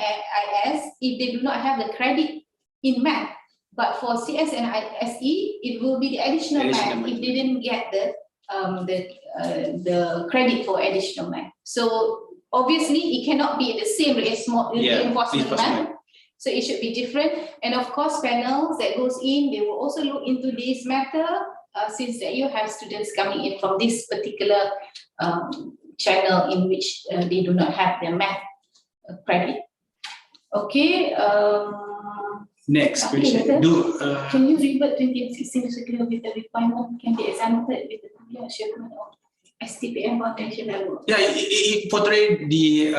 S1: IS, if they do not have the credit in math, but for CS and SE, it will be the additional math if they didn't get the credit for additional math. So obviously, it cannot be the same reinforcement math. So it should be different. And of course, panels that goes in, they will also look into this matter since that you have students coming in from this particular channel in which they do not have their math credit. Okay. Next question. Can you revert 2016 circular with the requirement can be exempted with the achievement of STPM foundation level? Yeah, it portrayed the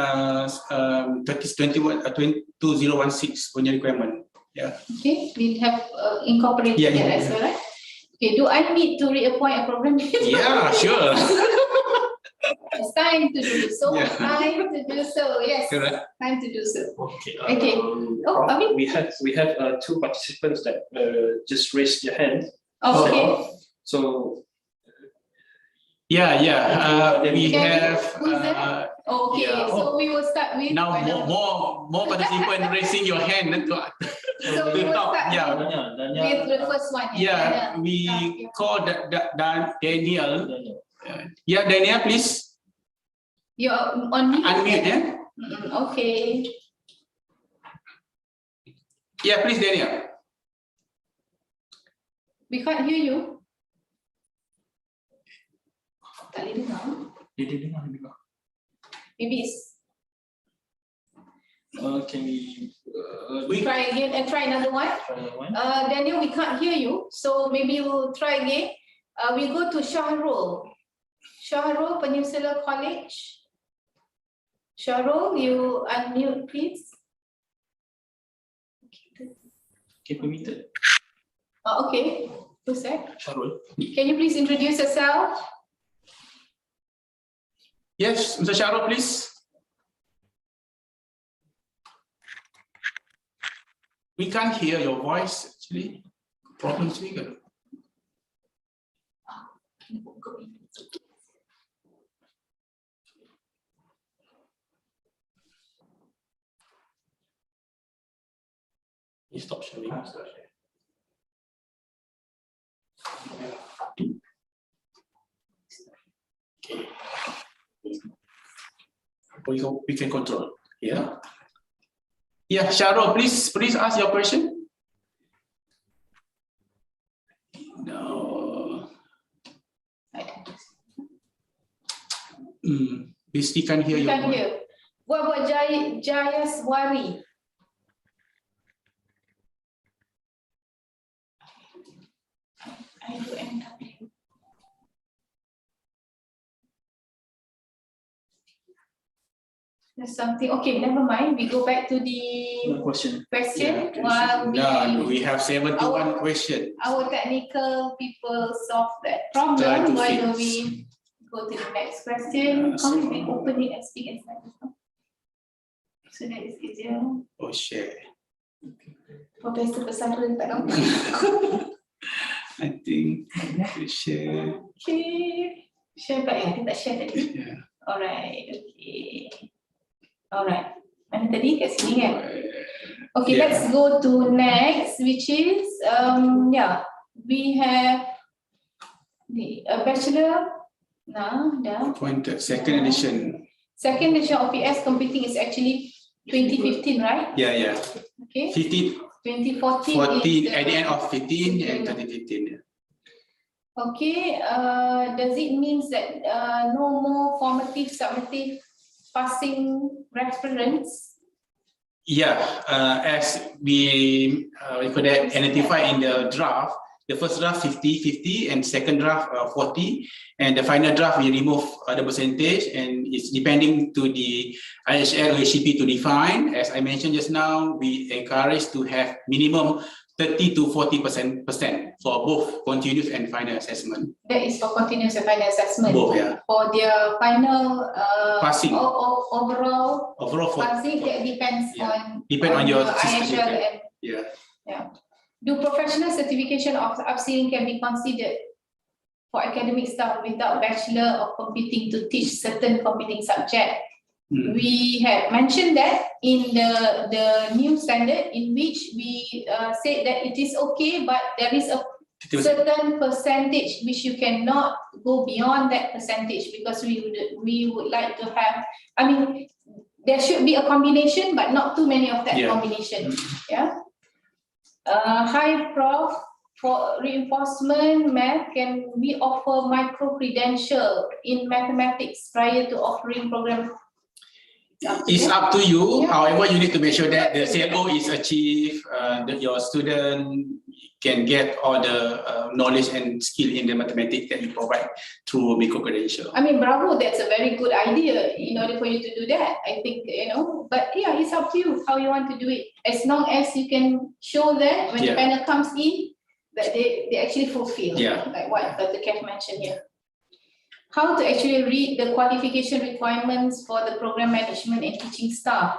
S1: 2016 punya requirement. Yeah. Okay, we have incorporated that as well, right? Okay, do I need to reappoint a program? Yeah, sure. It's time to do so. Time to do so. Yes. Time to do so. Okay. Okay.
S3: We have two participants that just raised their hand.
S1: Oh, okay.
S3: So.
S2: We have.
S1: Okay. So we will start with.
S2: Now more participants raising your hand.
S1: So we will start with the first one.
S2: Yeah, we call Daniel. Yeah, Daniel, please.
S1: You're on mute.
S2: Unmute, yeah?
S1: Okay.
S2: Yeah, please, Daniel.
S1: We can't hear you. Maybe it's.
S3: Can
S1: we try again and try another one? Daniel, we can't hear you, so maybe we'll try again. We go to Shahrul. Shahrul, Peninsula College. Shahrul, you unmute, please.
S3: Okay, permitted.
S1: Okay. Who's that?
S3: Shahrul.
S1: Can you please introduce yourself?
S2: Yes, Mr. Shahrul, please. We can't hear your voice, actually. Problem speaker. Stop sharing. Okay. We can control. Yeah. Yeah, Sharon, please ask your question. No. We still can't hear you.
S1: Can't hear. What about Jayaswari? I do end up. There's something. Okay, never mind. We go back to the
S3: question.
S1: question
S2: Yeah,
S1: while
S2: we have 71 questions.
S1: Our technical people solve that
S2: Try
S1: problem.
S2: to
S1: Why don't
S2: fix.
S1: we go to the next question? How do we open it and speak and slide? So that is easier.
S2: Oh, share.
S1: Professor Pesantren tak nampak.
S2: I think we share.
S1: Okay. Share back ya? Kita share tadi.
S2: Yeah.
S1: Alright. Okay. Alright. Mana tadi? Kat sini kan? Okay,
S2: Yeah.
S1: let's go to next, which is we have the bachelor.
S2: Appointed second edition.
S1: Second edition of PS computing is actually 2015, right?
S2: Yeah.
S1: Okay.
S2: 2014
S1: 2014
S2: at the end of 15 and 2015. Yeah.
S1: Okay. Does it mean that no more formative, summative passing reference?
S2: Yeah, as we identify in the draft, the first draft 50-50 and second draft 40, and the final draft we remove the percentage, and it's depending to the IHL or HCP to define. As I mentioned just now, we encourage to have minimum 30 to 40% for both continuous and final assessment.
S1: That is for continuous and final assessment.
S2: Both, yeah.
S1: For their final
S2: Passing.
S1: overall
S2: For
S1: passing, that depends on
S2: your
S1: IHL and
S2: yeah.
S1: Do professional certification of upskilling can be considered for academic staff without Bachelor of Computing to teach certain computing subject? We had mentioned that in the new standard, in which we said that it is okay, but there is a certain percentage which you cannot go beyond that percentage, because we would like to have, I mean, there should be a combination, but not too many of that combination. Yeah. Hi, Prof. For reinforcement math, can we offer micro credential in mathematics prior to offering program?
S2: It's up to you. Yeah. However, you need to make sure that the CLO is achieved, that your student can get all the knowledge and skill in the mathematics that you provide through micro credential.
S1: I mean, bravo, that's a very good idea in order for you to do that. I think, but yeah, it's up to you how you want to do it. As long as you can show that when the panel comes in, that they actually fulfill, like what Dr. Kev mentioned here. How to actually read the qualification requirements for the program management and teaching staff.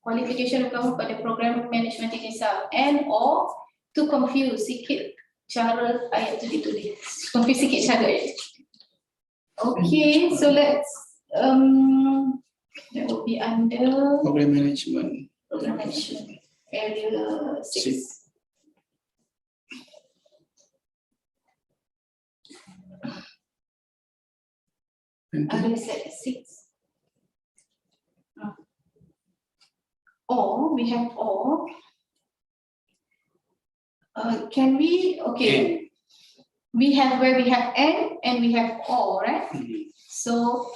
S1: Qualification requirement for the program management teaching staff, and or to confuse sikit cara ayat tu ditulis. Confuse sikit cara ayat. Okay, so let's that will be under
S2: program management.
S1: Area 6. Area 6. Or we have or. Can we? Okay. We have where we have and we have or, right? So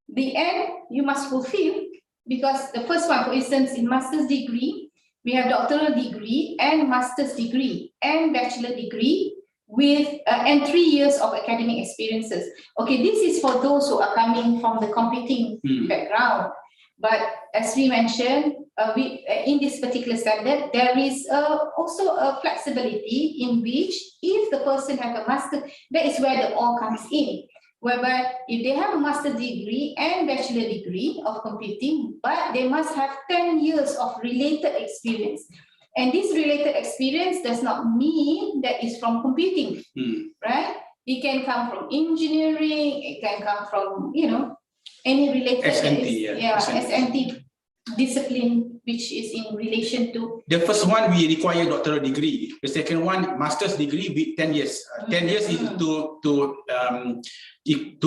S1: the and you must fulfill, because the first one, for instance, in master's degree, we have doctoral degree and master's degree and bachelor degree with and 3 years of academic experiences. Okay, this is for those who are coming from the computing background. But as we mentioned, in this particular standard, there is also a flexibility in which if the person has a master, that is where the or comes in. Whereby if they have a master's degree and bachelor degree of computing, but they must have 10 years of related experience. And this related experience does not mean that it's from computing, right? It can come from engineering, it can come from, any related
S2: SMT,
S1: SMT discipline which is in relation to?
S2: The first one we require doctoral degree. The second one master's degree with 10 years. 10 years is to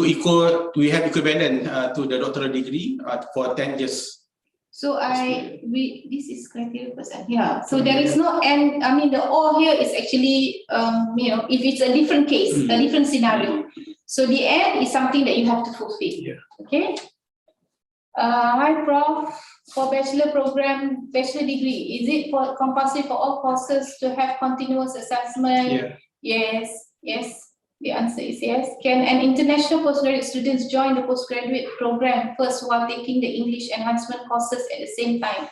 S2: equal. We have equivalent to the doctoral degree for 10 years.
S1: So this is criteria percent. Yeah. So there is no end. I mean, the or here is actually if it's a different case, a different scenario. So the end is something that you have to fulfill.
S2: Yeah.
S1: Okay. Hi, Prof. For bachelor program, bachelor degree, is it compulsory for all courses to have continuous assessment?
S2: Yeah.
S1: Yes. Yes. The answer is yes. Can an international postgraduate students join the postgraduate program first while taking the English enhancement courses at the same time?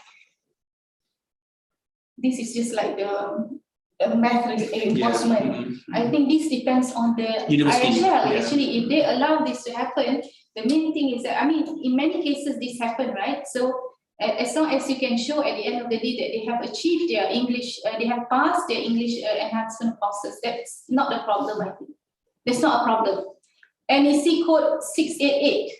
S1: This is just like the math reinforcement. I think this depends on the
S2: university.
S1: Actually, if they allow this to happen, the main thing is that, I mean, in many cases this happen, right? So as long as you can show at the end of the day that they have achieved their English, they have passed their English enhancement courses, that's not a problem, I think. That's not a problem. NEC code 688,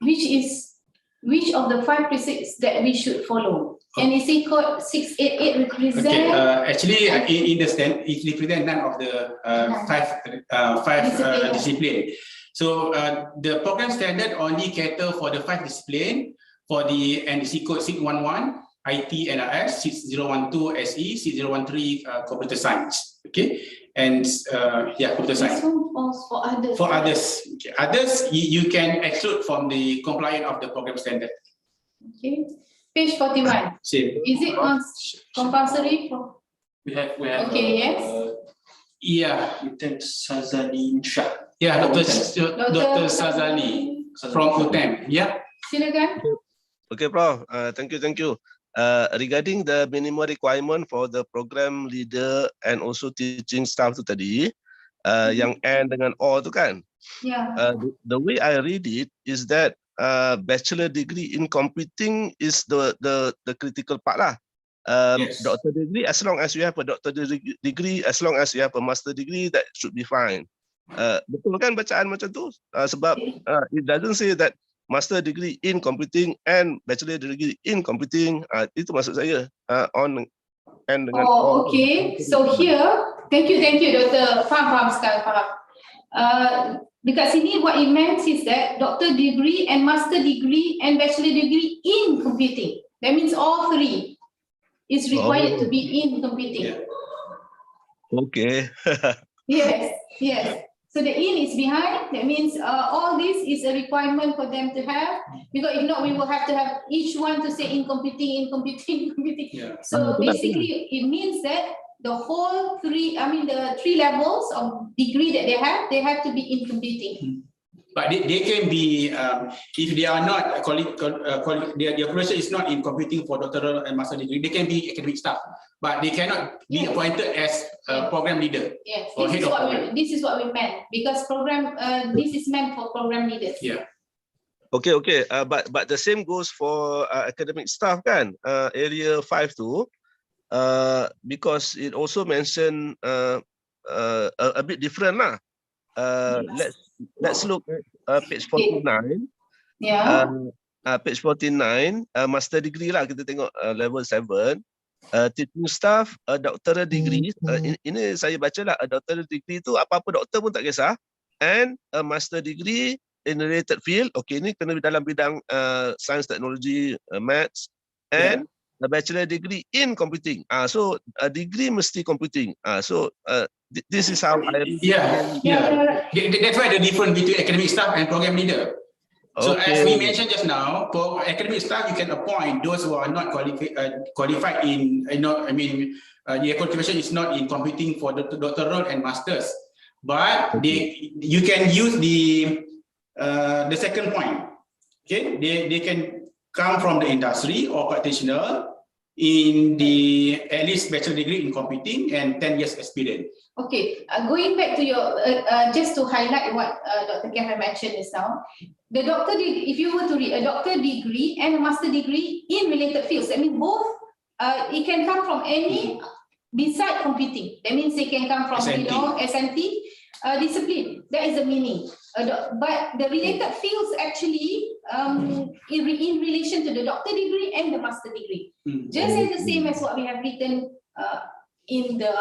S1: which of the 5 precepts that we should follow? NEC code 688 represents.
S2: Okay, actually, in the stand, it represents none of the five discipline. So the program standard only cater for the 5 discipline for the NEC code 611, IT NRS, 6012 SE, 6013 computer science. Okay, and computer science.
S1: This one falls for others.
S2: For others, okay. Others you can exclude from the compliance of the program standard.
S1: Okay, page 41.
S2: Same.
S1: Is it compulsory for?
S3: We have.
S1: Okay, yes.
S3: Lieutenant Sazali Shah.
S2: Yeah, Dr. Sazali from UTM. Yeah.
S1: Silakan.
S4: Okay, Prof. Thank you. Regarding the minimum requirement for the program leader and also teaching staff tu tadi, yang N dengan O tu kan?
S1: Yeah.
S4: The way I read it is that bachelor degree in computing is the critical part lah.
S2: Yes.
S4: Doctor degree, as long as you have a doctor degree, as long as you have a master degree, that should be fine. Betul kan bacaan macam tu? Sebab it doesn't say that master degree in computing and bachelor degree in computing. Itu maksud saya. On and dengan
S1: Oh, okay. So here, thank you, Dr. Faham sekarang, faham. Dekat sini what it meant is that doctor degree and master degree and bachelor degree in computing. That means all 3 is required to be in computing.
S4: Okay.
S1: Yes. So the in is behind. That means all this is a requirement for them to have. Because if not, we will have to have each one to say in computing.
S2: Yeah.
S1: So basically, it means that the whole 3, the 3 levels of degree that they have to be in computing.
S2: But they can be, if they are not, their profession is not in computing for doctoral and master degree, they can be academic staff, but they cannot be appointed as a program leader.
S1: Yes,
S2: or head of program.
S1: this is what we meant, because this is meant for program leaders.
S2: Yeah.
S4: Okay. But the same goes for academic staff kan? Area 5 tu, because it also mentioned a bit different lah. Let's look at page 49.
S1: Yeah.
S4: Page 49, master degree lah, kita tengok level 7. Teaching staff, doctoral degree. Ini saya baca lah, doctoral degree tu apa-apa doktor pun tak kisah. And a master degree in related field. Okay, ni kena dalam bidang science, technology, maths. And a bachelor degree in computing. So a degree mesti computing. So this is how I read.
S2: That's why the difference between academic staff and program leader. So
S4: Okay.
S2: as we mentioned just now, for academic staff, you can appoint those who are not qualified in, their qualification is not in computing for the doctoral and masters, but you can use the second point. Okay, they can come from the industry or practitioner in the at least bachelor degree in computing and 10 years experience.
S1: Okay, going back to your, just to highlight what Dr. Kevin mentioned just now, the doctor degree, if you were to read a doctor degree and a master degree in related fields, I mean both, it can come from any beside computing. That means they can come from,
S2: SNT.
S1: SNT discipline. That is the meaning. but the related fields actually in relation to the doctor degree and the master degree, just as the same as what we have written in the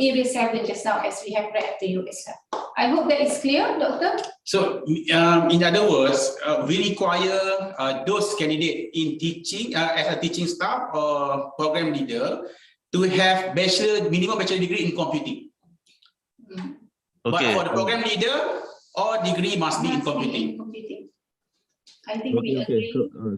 S1: area 7 just now, as we have read to you as well. I hope that is clear, Doctor.
S2: So, in other words, we require those candidates in teaching as a teaching staff or program leader to have minimum bachelor degree in computing. But for the program leader, all degree must be in computing.
S1: I think we agree.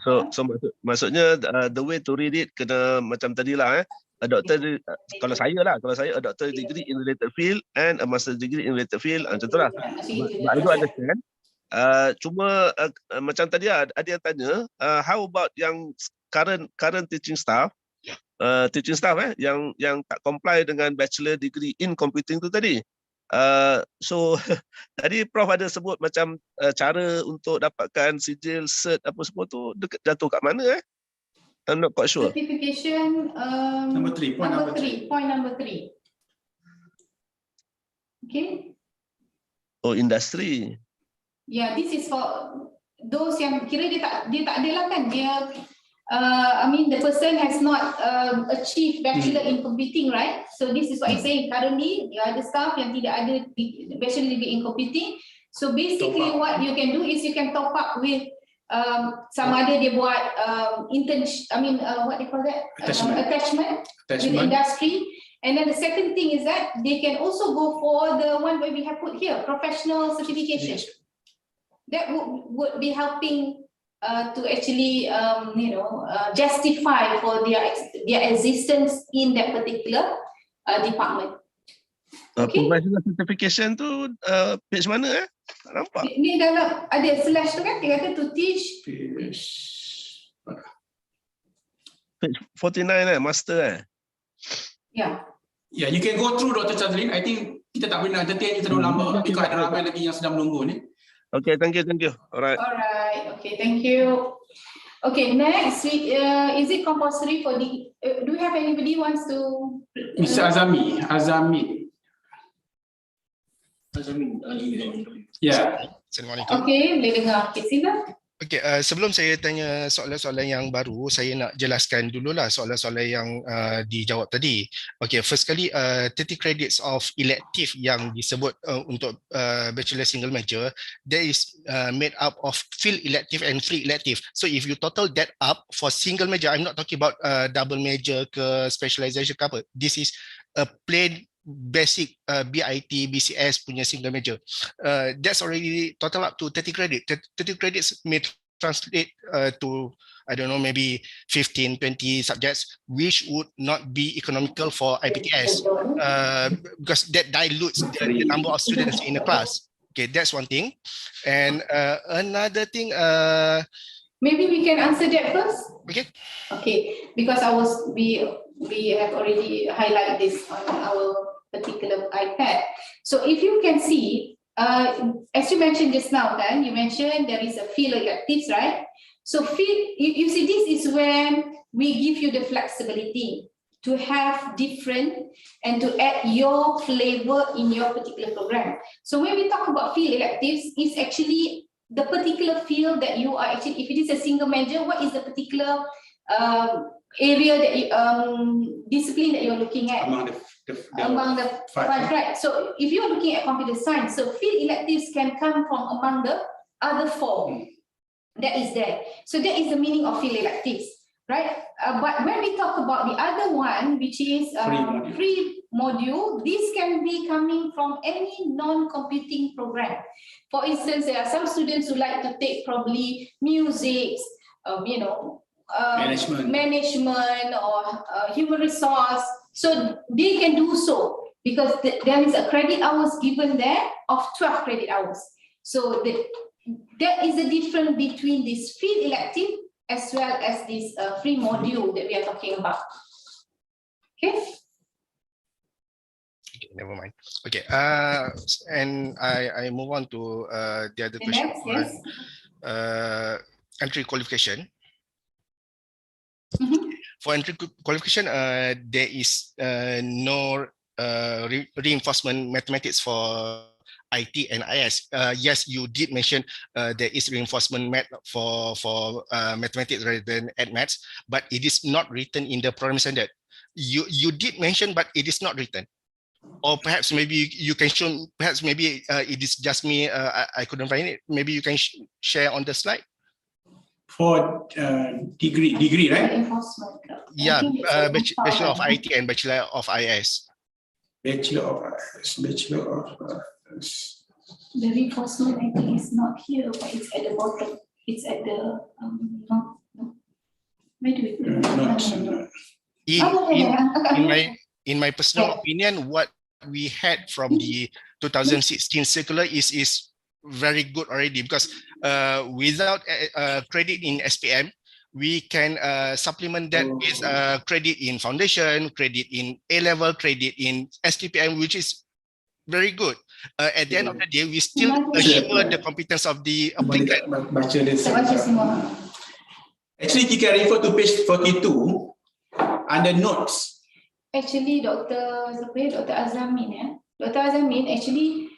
S4: So maksudnya the way to read it kena macam tadilah a doctor kalau saya a doctor degree in related field and a master degree in related field macam itulah. But I do understand. Cuma macam tadi ada yang tanya, how about yang current teaching staff yang tak comply dengan bachelor degree in computing tu tadi. So tadi Prof ada sebut macam cara untuk dapatkan sijil cert apa semua tu jatuh kat mana I'm not quite sure.
S1: Certification point number 3. Okay.
S4: Oh, industri.
S1: Yeah, this is for those yang kira dia tak adalah kan dia I mean the person has not achieved bachelor in computing, right? So this is what I'm saying. Currently ada staff yang tidak ada bachelor degree in computing. So basically what you can do is you can top up with sama ada dia buat what they call that, attachment with industry. And then the second thing is that they can also go for the one where we have put here, professional certification. That would be helping to actually justify for their existence in that particular department. Okay.
S4: Professional certification tu page mana tak nampak.
S1: Ni dalam ada slash tu kan, dia kata to teach.
S4: Page 49 master
S1: Yeah.
S2: Yeah, you can go through Dr. Chazlin. I think kita tak boleh nak entertain terlalu lama because ada ramai lagi yang sedang menunggu ni.
S4: Okay, thank you. Alright.
S1: Okay, thank you. Okay, next, is it compulsory for the? Do we have anybody wants to?
S2: Mr. Azami. Yeah.
S5: Assalamualaikum.
S1: Okay, boleh dengar. Okay, sila.
S5: Okay, sebelum saya tanya soalan-soalan yang baru, saya nak jelaskan dululah soalan-soalan yang dijawab tadi. Okay, first kali 30 credits of elective yang disebut untuk bachelor single major, that is made up of field elective and free elective. So if you total that up for single major, I'm not talking about double major ke specialization ke apa. This is a plain basic BIT, BCS punya single major. That's already total up to 30 credit. 30 credits may translate to, I don't know, maybe 15, 20 subjects, which would not be economical for IPTS because that dilutes the number of students in a class. Okay, that's one thing. And another thing,
S1: maybe we can answer that first.
S5: Okay,
S1: because we have already highlighted this on our particular iPad. So if you can see, as you mentioned just now, Dan, you mentioned there is a field electives, right? So you see, this is when we give you the flexibility to have different and to add your flavor in your particular program. So when we talk about field electives, it's actually the particular field that you are actually, if it is a single major, what is the particular area that you, discipline that you're looking at among the five, right? So if you're looking at computer science, so field electives can come from among the other 4 that is there. So that is the meaning of field electives, right? But when we talk about the other one, which is free module, this can be coming from any non-computing program. For instance, there are some students who like to take probably music, management or human resource, so they can do so because there is a credit hours given there of 12 credit hours. So that is the difference between this field elective as well as this free module that we are talking about. Okay,
S5: never mind. Okay, and I move on to the other question.
S1: Next, yes.
S5: Entry qualification. For entry qualification, there is no reinforcement mathematics for IT and IS. Yes, you did mention there is reinforcement math for mathematics rather than maths, but it is not written in the program standard. You did mention, but it is not written. Or perhaps maybe you can show, perhaps maybe it is just me, I couldn't find it. Maybe you can share on the slide.
S2: For degree, right?
S1: Enforcement.
S5: Yeah, Bachelor of IT and Bachelor of IS.
S2: Bachelor of
S1: The reinforcement I think is not here, but it's at the bottom. It's at the no. Where do we put it? In my personal opinion, what we had from the 2016 circular is very good already, because without credit in SPM, we can supplement that with credit in foundation, credit in A-level, credit in STPM, which is very good. At the end of the day, we still assure the competence of the applicant.
S2: Actually, you can refer to page 42 under notes.
S1: Actually, Dr. Azamin, Dr. Azamin, actually,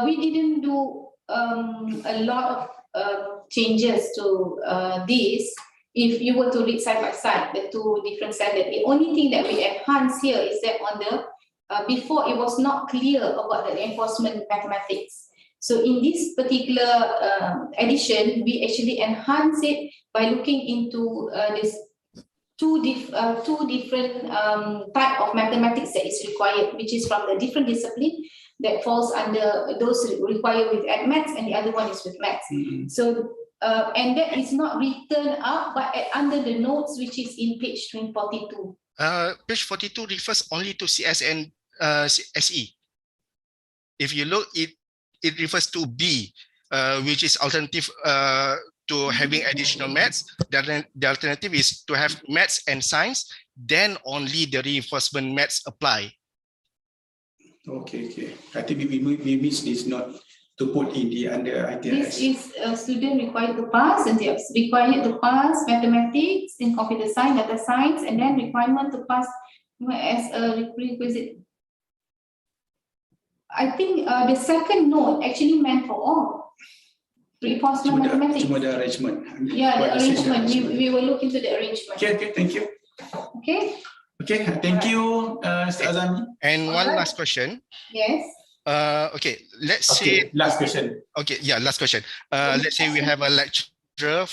S1: we didn't do a lot of changes to this. If you were to read side by side, the two different standards, the only thing that we enhance here is that on the, before it was not clear about the enforcement mathematics. So in this particular edition, we actually enhance it by looking into this two different type of mathematics that is required, which is from the different discipline that falls under those required with maths, and the other one is with maths. So and that is not written up, but under the notes, which is in page 42.
S5: Page 42 refers only to CS and SE. If you look, it refers to B, which is alternative to having additional maths. The alternative is to have maths and science, then only the reinforcement maths apply.
S2: Okay. I think we missed this note to put in the under ITS.
S1: This is a student required to pass, and they are required to pass mathematics, in computer science, data science, and then requirement to pass as a prerequisite. I think the second note actually meant for all. Reinforcement mathematics.
S2: The arrangement.
S1: Yeah, the arrangement. We will look into the arrangement.
S2: Okay, thank you.
S1: Okay.
S2: Okay, thank you, Mr. Azami.
S5: And one last question.
S1: Yes.
S5: Okay, let's say
S2: last question.
S5: Okay, yeah, last question. Let's say we have a lecturer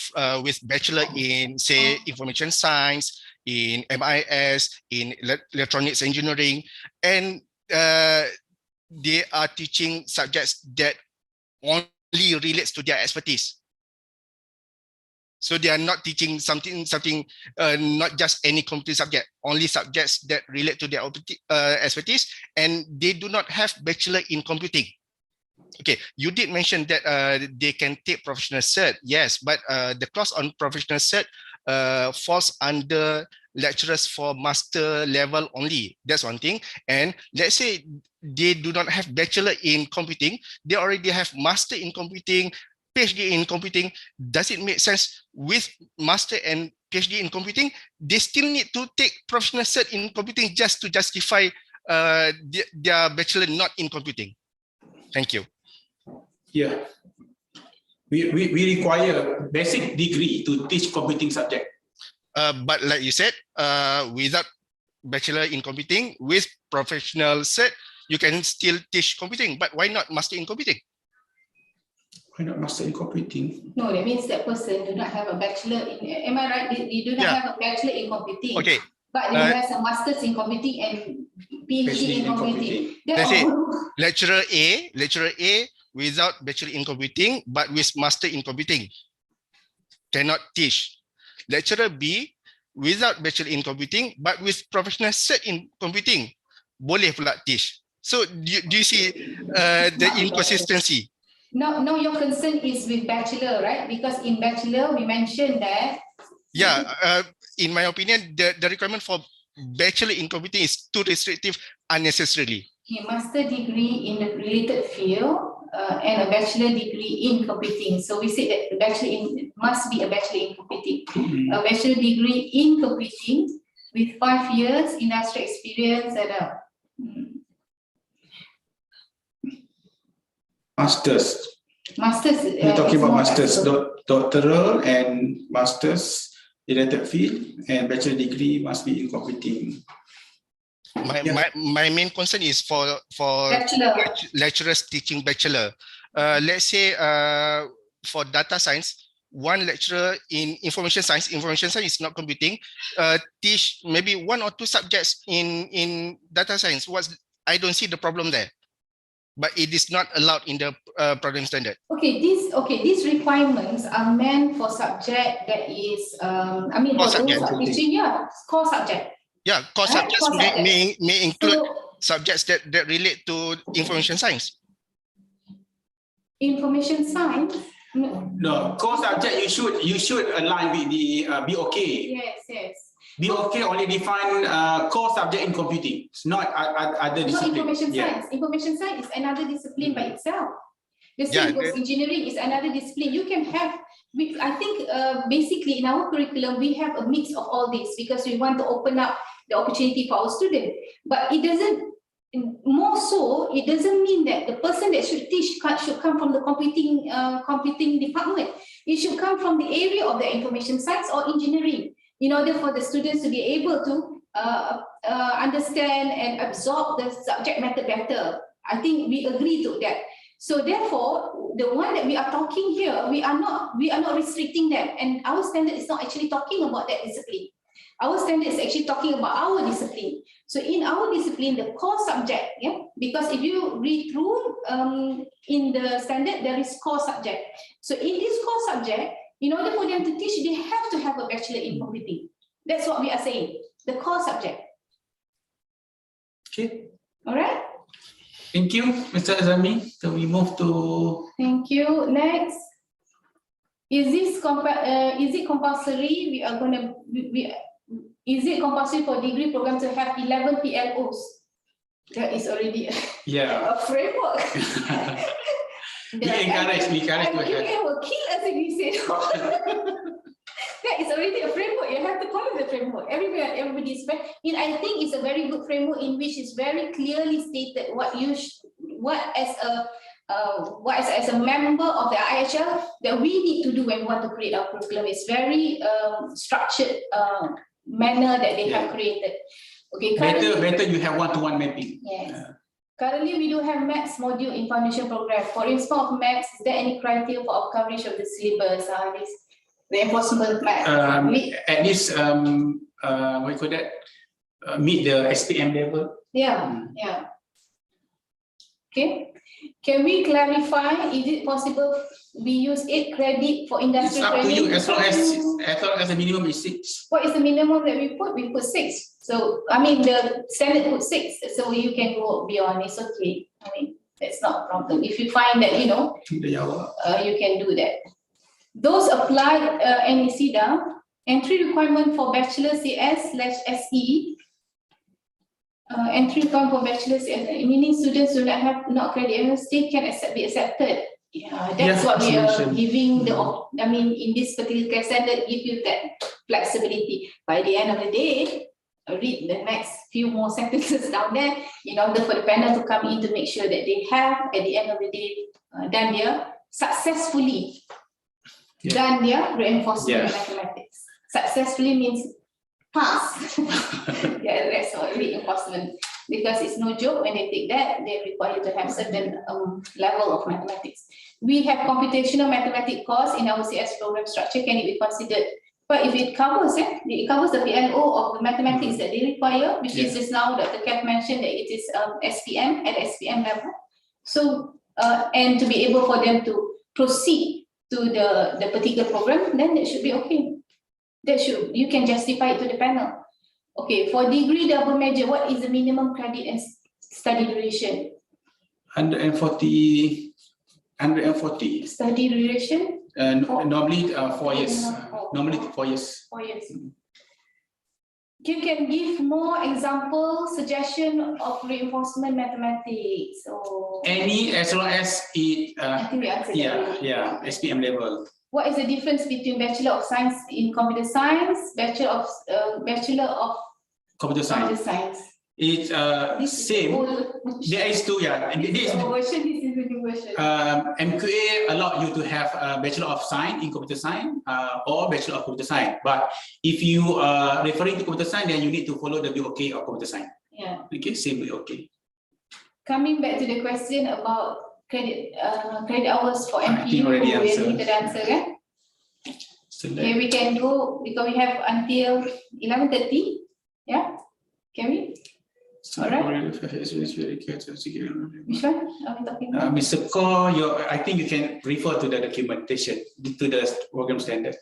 S5: with bachelor in, say, information science, in MIS, in electronics engineering, and they are teaching subjects that only relates to their expertise. So they are not teaching something, not just any computing subject, only subjects that relate to their expertise, and they do not have bachelor in computing. Okay, you did mention that they can take professional cert, yes, but the clause on professional cert falls under lecturers for master level only. That's one thing. And let's say they do not have bachelor in computing, they already have master in computing, PhD in computing. Does it make sense with master and PhD in computing, they still need to take professional cert in computing just to justify their bachelor not in computing? Thank you.
S2: Yeah, we require basic degree to teach computing subject.
S5: But like you said, without bachelor in computing, with professional cert, you can still teach computing. But why not master in computing?
S2: Why not master in computing?
S1: No, that means that person do not have a bachelor in, am I right? They do not have a bachelor in computing.
S5: Okay.
S1: But they have a master's in computing and PhD in computing.
S5: That's it. Lecturer A without bachelor in computing, but with master in computing, cannot teach. Lecturer B without bachelor in computing, but with professional cert in computing, boleh pula teach. So do you see the inconsistency?
S1: No, your concern is with bachelor, right? Because in bachelor, we mentioned that.
S5: Yeah, in my opinion, the requirement for bachelor in computing is too restrictive unnecessarily.
S1: A master degree in a related field and a bachelor degree in computing. So we say that the bachelor in must be a bachelor in computing. A bachelor degree in computing with 5 years industry experience and
S2: Masters.
S1: Masters.
S2: We're talking
S1: is
S2: about
S1: more
S2: masters,
S1: flexible.
S2: doctoral and masters related field, and bachelor degree must be in computing.
S5: My main concern is for
S1: Bachelor.
S5: lecturers teaching bachelor. Let's say for data science, one lecturer in information science is not computing, teach maybe 1 or 2 subjects in data science. I don't see the problem there, but it is not allowed in the program standard.
S1: Okay, these requirements are meant for subject that is, I mean,
S5: Core
S1: for those
S5: subject.
S1: are teaching, yeah, core subject.
S5: Yeah, core
S1: Right,
S5: subjects
S1: core subject.
S5: may include
S1: So,
S5: subjects that relate to information science.
S1: information science.
S2: No, core subject you should align with the BOK.
S1: Yes.
S2: BOK only define core subject in computing. It's not other
S1: Not
S2: discipline.
S1: information
S2: Yeah.
S1: science. Information science is another discipline by itself. The same goes engineering is another discipline. You can have, I think basically in our curriculum, we have a mix of all this because we want to open up the opportunity for our students. But it doesn't, more so, it doesn't mean that the person that should teach should come from the computing department. It should come from the area of the information science or engineering in order for the students to be able to understand and absorb the subject matter better. I think we agree to that. So therefore, the one that we are talking here, we are not restricting them, and our standard is not actually talking about that discipline. Our standard is actually talking about our discipline. So in our discipline, the core subject, yeah, because if you read through in the standard, there is core subject. So in this core subject, in order for them to teach, they have to have a bachelor in computing. That's what we are saying, the core subject.
S2: Okay.
S1: All right.
S2: Thank you, Mr. Azami. So we move to.
S1: Thank you. Next. Is it compulsory? Is it compulsory for degree program to have 11 PLOs? That is already a framework.
S2: We encourage to have.
S1: You will kill us if we say no. That is already a framework. You have to follow the framework. Everybody is right. I think it's a very good framework in which is very clearly stated what as a member of the IHL that we need to do when we want to create our curriculum. It's very structured manner that they have created. Okay.
S2: Better you have one-to-one mapping.
S1: Yes. Currently, we do have maths module in foundation program. For instance of maths, is there any criteria for our coverage of the syllabus? The enforcement maths?
S2: At least, what you call that? Meet the SPM level.
S1: Yeah. Okay. Can we clarify, is it possible we use 8 credit for industrial training?
S2: It's up to you, as long as the minimum is 6.
S1: What is the minimum that we put? We put 6. So, I mean, the standard put 6. So you can go beyond, it's okay. I mean, that's not a problem. If you find that, you can do that. Those applied NEC down, entry requirement for bachelor CS/SE. Entry requirement for bachelor's, meaning students do not have credit, still can be accepted. Yeah, that's what we are giving in this particular standard, give you that flexibility. By the end of the day, read the next few more sentences down there in order for the panel to come in to make sure that they have, at the end of the day, done their successfully done their reinforcement in mathematics. Successfully means pass. That's what reinforcement, because it's no joke when they take that, they're required to have certain level of mathematics. We have computational mathematics course in our CS program structure. Can it be considered? But if it covers it covers the PLO of the mathematics that they require, which is just now Dr. Kev mentioned that it is SPM at SPM level. So and to be able for them to proceed to the particular program, then it should be okay. You can justify it to the panel. Okay, for degree double major, what is the minimum credit and study duration?
S2: 140.
S1: Study duration?
S2: Normally 4 years. Normally 4 years.
S1: 4 years. You can give more example, suggestion of reinforcement mathematics. Or
S2: any, as long as it.
S1: I think we answered that.
S2: SPM level.
S1: What is the difference between Bachelor of Science in Computer Science, Bachelor of Computer Science?
S2: It's same. There is two,
S1: This version, this is question.
S2: MQA allow you to have a Bachelor of Science in Computer Science or Bachelor of Computer Science. But if you are referring to Computer Science, then you need to follow the BOK of Computer Science.
S1: Yeah.
S2: Okay, same BOK.
S1: Coming back to the question about credit hours for
S2: I think
S1: MPU,
S2: already
S1: we
S2: answered.
S1: need to answer, kan?
S2: So
S1: Okay, we can go because we have until 11:30. Yeah, can we? Alright. Which one are we talking about?
S2: Mr. Kaur, I think you can refer to the documentation, to the program standard.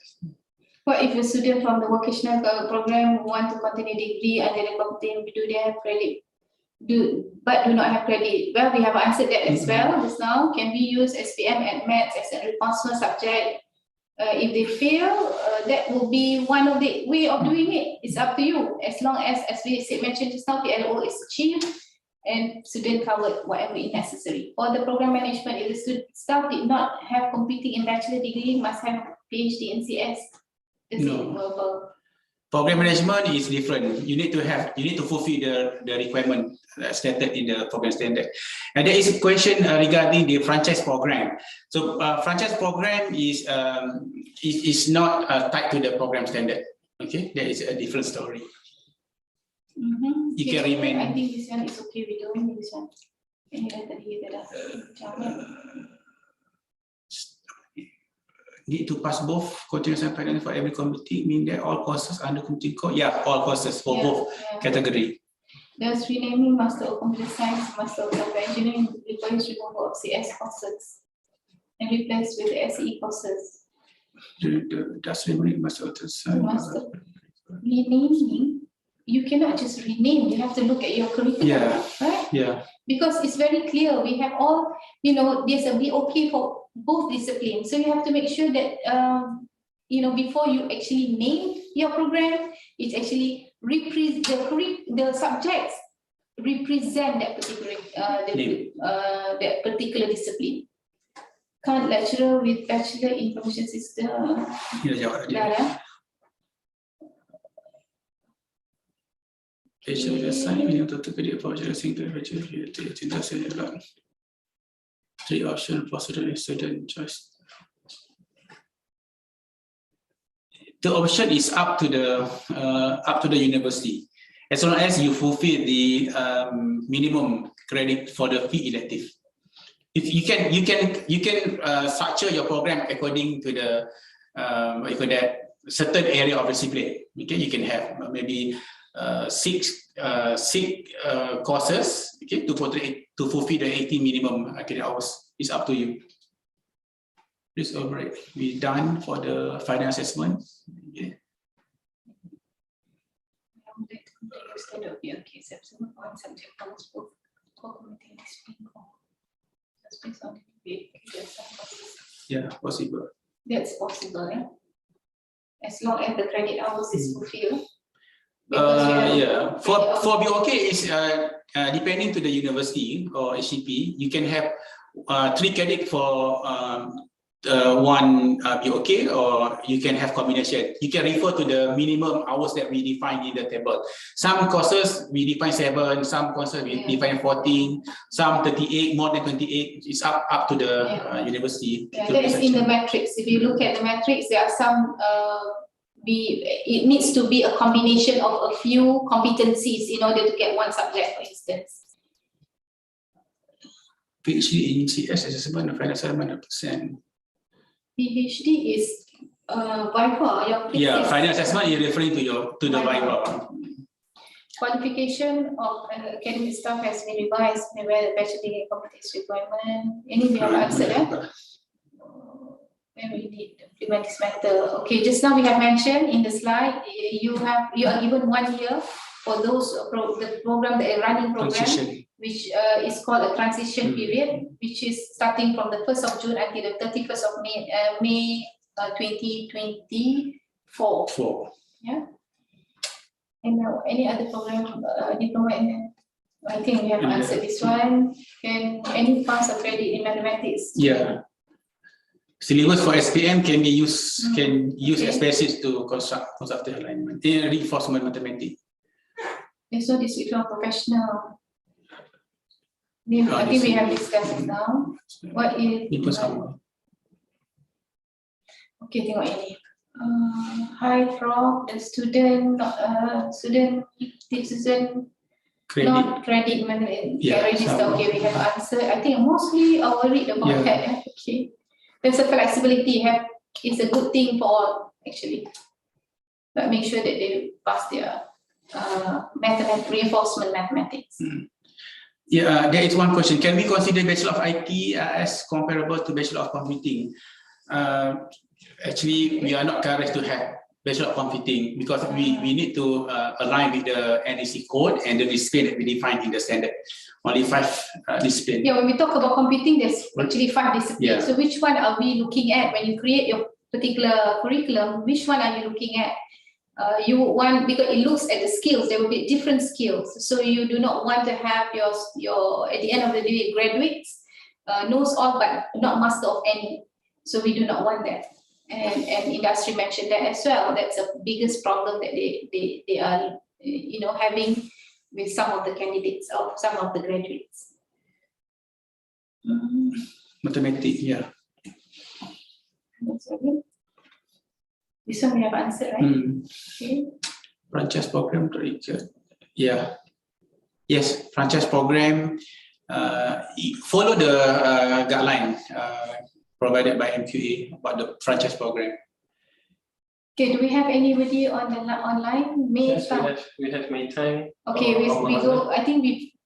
S1: What if a student from the vocational program want to continue degree under the computing, do they have credit? But do not have credit. Well, we have answered that as well just now. Can we use SPM and maths as a responsible subject? If they fail, that will be one of the way of doing it. It's up to you. As long as we mentioned just now, PLO is achieved and student covered whatever is necessary. For the program management, if the staff did not have completing in bachelor degree, must have PhD in CS.
S2: No. Program management is different. You need to fulfill the requirement stated in the program standard. And there is a question regarding the franchise program. So franchise program is not tied to the program standard. Okay, that is a different story. You can remain.
S1: I think this one is okay. We don't need this one.
S2: Need to pass both continuous and finance for every committee, mean that all courses under committee code? Yeah, all courses for both category.
S1: Does renaming Master of Computer Science, Master of Software Engineering requires removal of CS courses and replaced with the SE courses?
S2: Does renaming Master of Science?
S1: Renaming, you cannot just rename, you have to look at your curriculum, right?
S2: Yeah.
S1: Because it's very clear, we have all, there's a BOK for both disciplines. So you have to make sure that, before you actually name your program, it's actually the subjects represent that particular that particular discipline. Can't lecturer with bachelor information system.
S2: Three options for student choice. The option is up to the university, as long as you fulfill the minimum credit for the fee elective. If you can structure your program according to the certain area of discipline. Okay, you can have maybe six courses. Okay, to fulfill the 18 minimum credit hours. It's up to you. Please override. We're done for the final assessment. Okay. Yeah, possible.
S1: That's possible, yeah? As long as the credit hours is fulfilled.
S2: Yeah, for BOK is depending to the university or HCP, you can have 3 credit for one BOK, or you can have combination. You can refer to the minimum hours that we define in the table. Some courses we define 7, some courses we define 14, some 38, more than 28. It's up to the university.
S1: Yeah, that is in the matrix. If you look at the matrix, there are some. It needs to be a combination of a few competencies in order to get one subject, for instance.
S2: PhD in CS assessment, final assessment 100%.
S1: PhD is Viva, your thesis.
S2: Yeah, final assessment is referring to the Viva.
S1: Qualification of academic staff has been revised, where the bachelor degree competence requirement. Any we have answered that. When we need to implement this matter. Okay, just now we have mentioned in the slide, you are given 1 year for those the program, the running program, which is called a transition period, which is starting from the 1st of June until the 31st of May 2024. Yeah. And now any other program, diploma in, I think we have answered this one. And any pass or credit in mathematics?
S2: Yeah. Syllabus for SPM can be used as basis to construct the alignment. Reinforcement mathematics.
S1: So this is from professional. I think we have discussed it now. What is
S2: Itu sama.
S1: okay, tengok ini. Hi Prof, the student
S2: Credit.
S1: not credit
S2: Yeah,
S1: register.
S2: sama.
S1: Okay, we have answered. I think mostly I worried about
S2: Yeah.
S1: that. Okay, there's a flexibility. It's a good thing for all actually. But make sure that they pass their reinforcement mathematics.
S2: Yeah, there is one question. Can we consider Bachelor of IT as comparable to Bachelor of Computing? Actually, we are not encouraged to have Bachelor of Computing because we need to align with the NEC code and the discipline that we define in the standard. Only 5 disciplines.
S1: Yeah, when we talk about computing, there's actually 5 disciplines.
S2: Yeah.
S1: So which one are we looking at when you create your particular curriculum? Which one are you looking at? You want, because it looks at the skills, there will be different skills. So you do not want to have your at the end of the day, graduates knows all but not master of any. So we do not want that. And industry mentioned that as well. That's the biggest problem that they are having with some of the candidates or some of the graduates.
S2: Mathematics, yeah.
S1: This one we have answered, right? Okay.
S2: Franchise program, yeah. Yes, franchise program. Follow the guideline provided by MQA about the franchise program.
S1: Okay, do we have anybody on the online?
S3: Yes, we have made time.
S1: Okay, we go. I think we.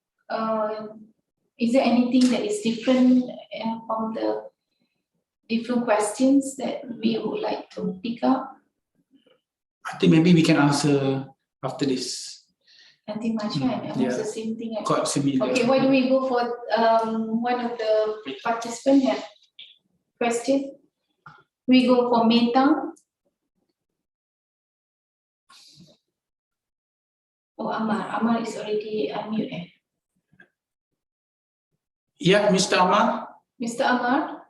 S1: Is there anything that is different from the different questions that we would like to pick up?
S2: I think maybe we can answer after this.
S1: Nothing much, right? Almost the same thing.
S2: Quite similar.
S1: Okay, why do we go for one of the participants? Yeah. Question. We go for Metang. Oh, Amar. Amar is already unmuted.
S2: Yeah, Mr. Amar.
S1: Mr. Amar.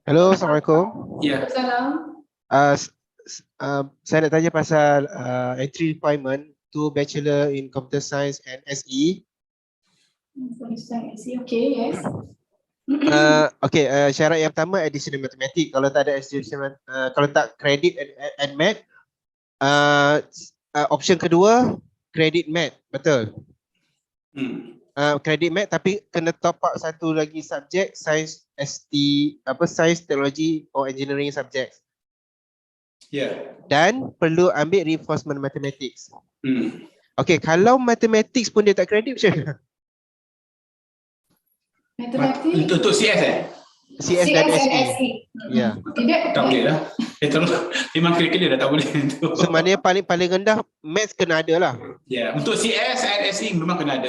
S6: Hello, Assalamualaikum.
S2: Yeah.
S1: Salam.
S6: Saya nak tanya pasal entry requirement to Bachelor in Computer Science and SE.
S1: Okay, yes.
S6: Okay, syarat yang pertama additional mathematics. Kalau tak ada additional, kalau tak credit and math, option kedua credit math, betul? Credit math tapi kena top up satu lagi subjek science science, technology or engineering subject.
S2: Yeah.
S6: Dan perlu ambil reinforcement mathematics. Okay, kalau mathematics pun dia tak credit macam mana?
S1: Mathematics.
S2: Untuk CS
S6: CS dan SE. Ya.
S2: Tak boleh lah. Memang kira-kira dah tak boleh.
S6: So maknanya paling rendah maths kena ada lah.
S2: Ya, untuk CS and SE memang kena ada.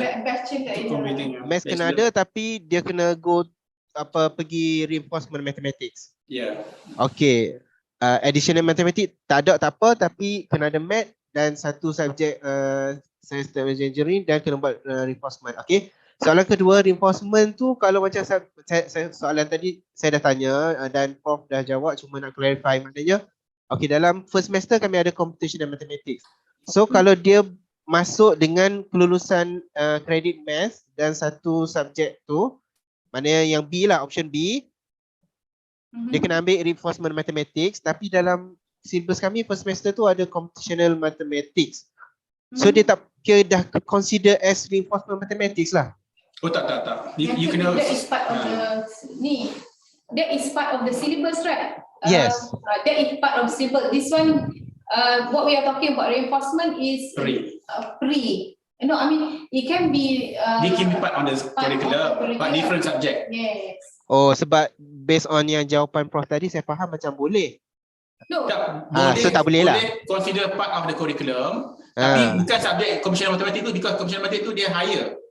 S6: Maths kena ada tapi dia kena pergi reinforcement mathematics.
S2: Ya.
S6: Okay. Additional mathematics tak ada tak apa tapi kena ada math dan satu subjek science technology engineering dan kena buat reinforcement. Okay. Soalan kedua, reinforcement tu kalau macam soalan tadi saya dah tanya dan Prof dah jawab, cuma nak clarify maknanya. Okay, dalam first semester kami ada computational mathematics. So kalau dia masuk dengan kelulusan credit math dan satu subjek tu, maknanya yang B lah, option B, dia kena ambil reinforcement mathematics tapi dalam syllabus kami first semester tu ada computational mathematics. So dia tak kira dah consider as reinforcement mathematics lah.
S2: Oh tak. You kena.
S1: That is part of the that is part of the syllabus, right?
S6: Yes.
S1: That is part of syllabus. This one, what we are talking about reinforcement is pre. No, I mean it can be.
S2: They can be part on the curriculum, but different subject.
S1: Yes.
S6: Oh, sebab based on yang jawapan Prof tadi saya faham macam boleh.
S1: No.
S6: So tak boleh lah.
S2: Boleh consider part of the curriculum, tapi bukan subjek computational mathematics tu, because computational mathematics tu dia higher.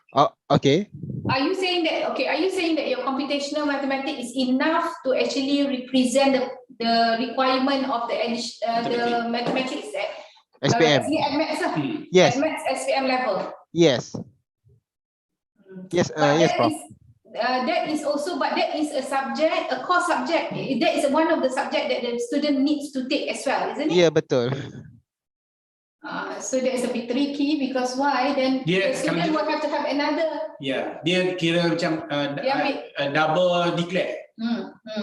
S6: Oh, okay.
S1: Are you saying that your computational mathematics is enough to actually represent the requirement of the mathematics at
S6: SPM? Yes.
S1: At maths SPM level.
S6: Yes. Yes. Yes, Prof.
S1: That is also, but that is a subject, a core subject. That is one of the subject that the student needs to take as well, isn't it?
S6: Yeah, betul.
S1: So that's a bit tricky because why? Then
S2: Dia-
S1: the student will have to have another.
S2: Ya, dia kira macam
S1: Dia ambil.
S2: double declare.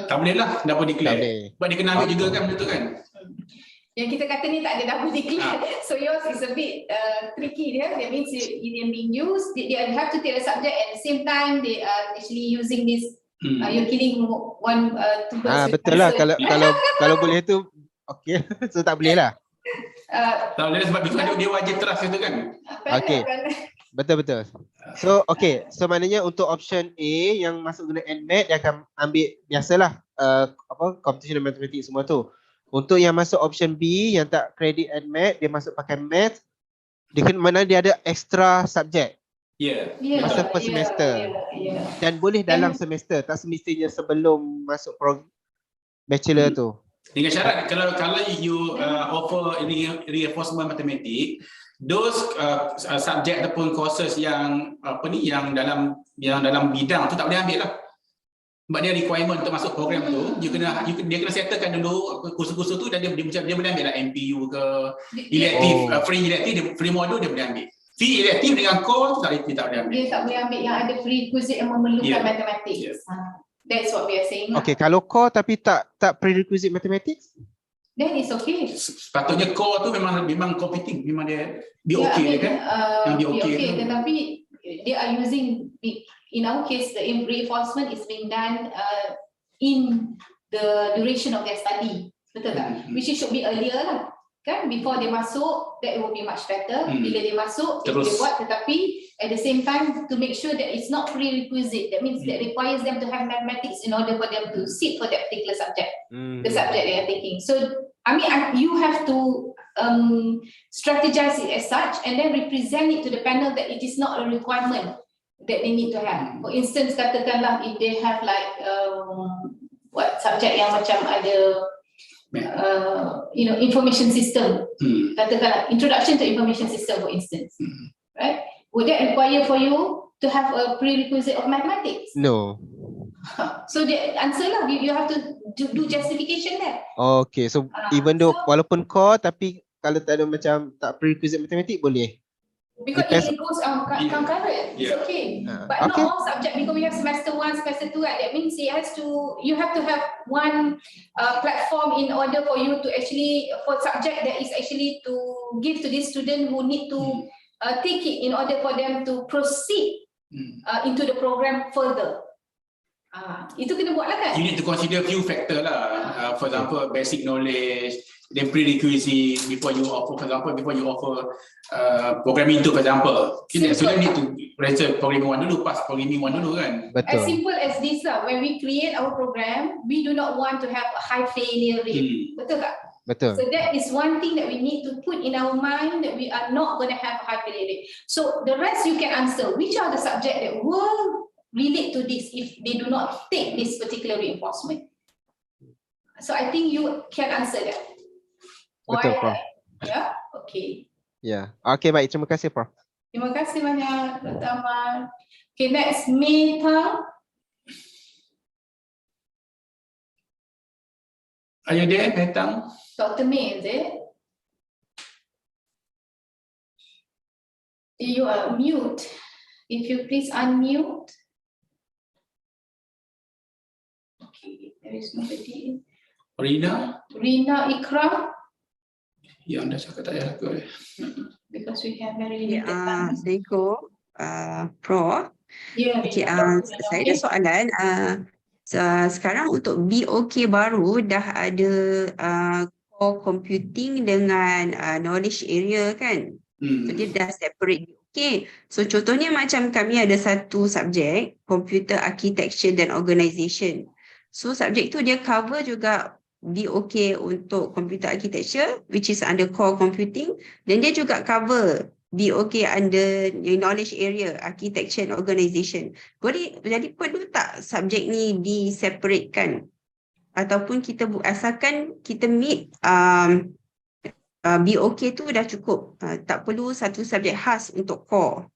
S2: Tak boleh lah double
S6: Tak
S2: declare.
S6: boleh.
S2: Sebab dia kena ambil juga kan, betul kan?
S1: Yang kita kata ni tak ada double declare. So yours is a bit tricky dia. That means it being used. They have to take the subject at the same time. They are actually using this. You're killing one two birds with
S6: Betul
S1: one
S6: lah.
S1: stone.
S6: Kalau boleh tu, okay. So tak boleh lah.
S2: Tak boleh sebab dia wajib trust itu kan.
S6: Okay. Betul. So okay, so maknanya untuk option A yang masuk guna NMAT dia akan ambil biasalah computational mathematics semua tu. Untuk yang masuk option B yang tak credit NMAT, dia masuk pakai math. Mana dia ada extra subject. Masa first semester. Dan boleh dalam semester, tak semestinya sebelum masuk bachelor tu.
S2: Dengan syarat kalau you offer reinforcement mathematics, those subject ataupun courses yang yang dalam bidang tu tak boleh ambil lah. Sebab dia requirement untuk masuk program tu, dia kena settlekan dulu kursus-kursus tu dan dia boleh ambil lah MPU ke elective, free elective, free module dia boleh ambil. Free elective dengan core tu dia tak boleh ambil.
S1: Dia tak boleh ambil yang ada prerequisite yang memerlukan mathematics. That's what we are saying.
S6: Okay, kalau core tapi tak prerequisite mathematics,
S1: then it's okay.
S2: Sepatutnya core tu memang competing, memang dia okay kan? Yang dia okay.
S1: Tetapi they are using, in our case, the reinforcement is being done in the duration of their study. Betul tak? Which should be earlier lah. Kan? Before they masuk, that will be much better. Bila dia masuk, dia buat, tetapi at the same time to make sure that it's not prerequisite. That means that requires them to have mathematics in order for them to sit for that particular subject, the subject they are taking. So, I mean, you have to strategize it as such and then represent it to the panel that it is not a requirement that they need to have. For instance, katakanlah if they have like what subject yang macam ada information system, katakanlah introduction to information system for instance, right? Would that require for you to have a prerequisite of mathematics?
S6: no.
S1: So the answer lah, you have to do justification there.
S6: Okay, so even though walaupun core tapi kalau tak ada macam tak prerequisite mathematics boleh.
S1: Because it goes concurrent, it's okay. But not all subject, because we have semester 1, semester 2, that means you have to have one platform in order for you to actually, for subject that is actually to give to this student who need to take it in order for them to proceed into the program further. Itu kena buat lah kan?
S2: You need to consider few factor lah. For example, basic knowledge, then prerequisite before you offer, for example, programming tu, for example. So you need to register programming 1 dulu, pass programming 1 dulu kan?
S6: Betul.
S1: As simple as this lah. When we create our program, we do not want to have a high failure rate. Betul tak?
S6: Betul.
S1: So that is one thing that we need to put in our mind, that we are not going to have a high failure rate. So the rest you can answer. Which are the subject that will relate to this if they do not take this particular reinforcement? So I think you can answer that.
S6: Betul, Prof.
S1: Ya, okay.
S6: Ya, okay, baik. Terima kasih, Prof.
S1: Terima kasih banyak, Dr. Amal. Okay, next, Meta.
S2: Are you there, Metang?
S1: Dr. May, is it? You are mute. If you please unmute. Okay, there is nobody.
S2: Rina?
S1: Rina Ikram.
S2: Ya, anda cakap tak payah aku.
S1: Because we have very limited time.
S7: Assalamualaikum, Prof.
S1: Yeah,
S7: Okay, saya ada soalan. Sekarang untuk BOK baru dah ada core computing dengan knowledge area kan? So dia dah separate BOK. So contohnya macam kami ada satu subjek, computer architecture dan organization. So subjek tu dia cover juga BOK untuk computer architecture, which is under core computing, dan dia juga cover BOK under knowledge area, architecture and organization. Jadi perlu tak subjek ni diseparatekan? Ataupun kita asalkan kita meet BOK tu dah cukup, tak perlu satu subjek khas untuk core.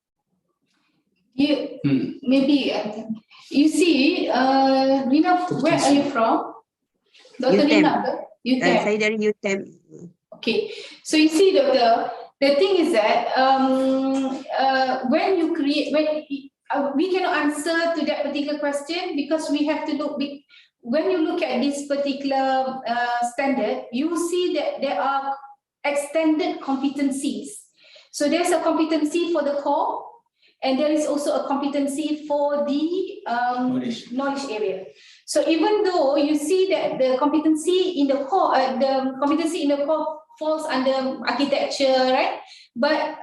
S1: Maybe, you see, Rina, where are you from? Dr.
S7: UTM.
S1: Rina, UTM.
S7: Saya dari UTM.
S1: Okay, so you see, Doctor, The thing is that when you create, we cannot answer to that particular question because we have to look. When you look at this particular standard, you see that there are extended competencies. So there's a competency for the core, and there is also a competency for the knowledge area. So even though you see that the competency in the core, falls under architecture, right? But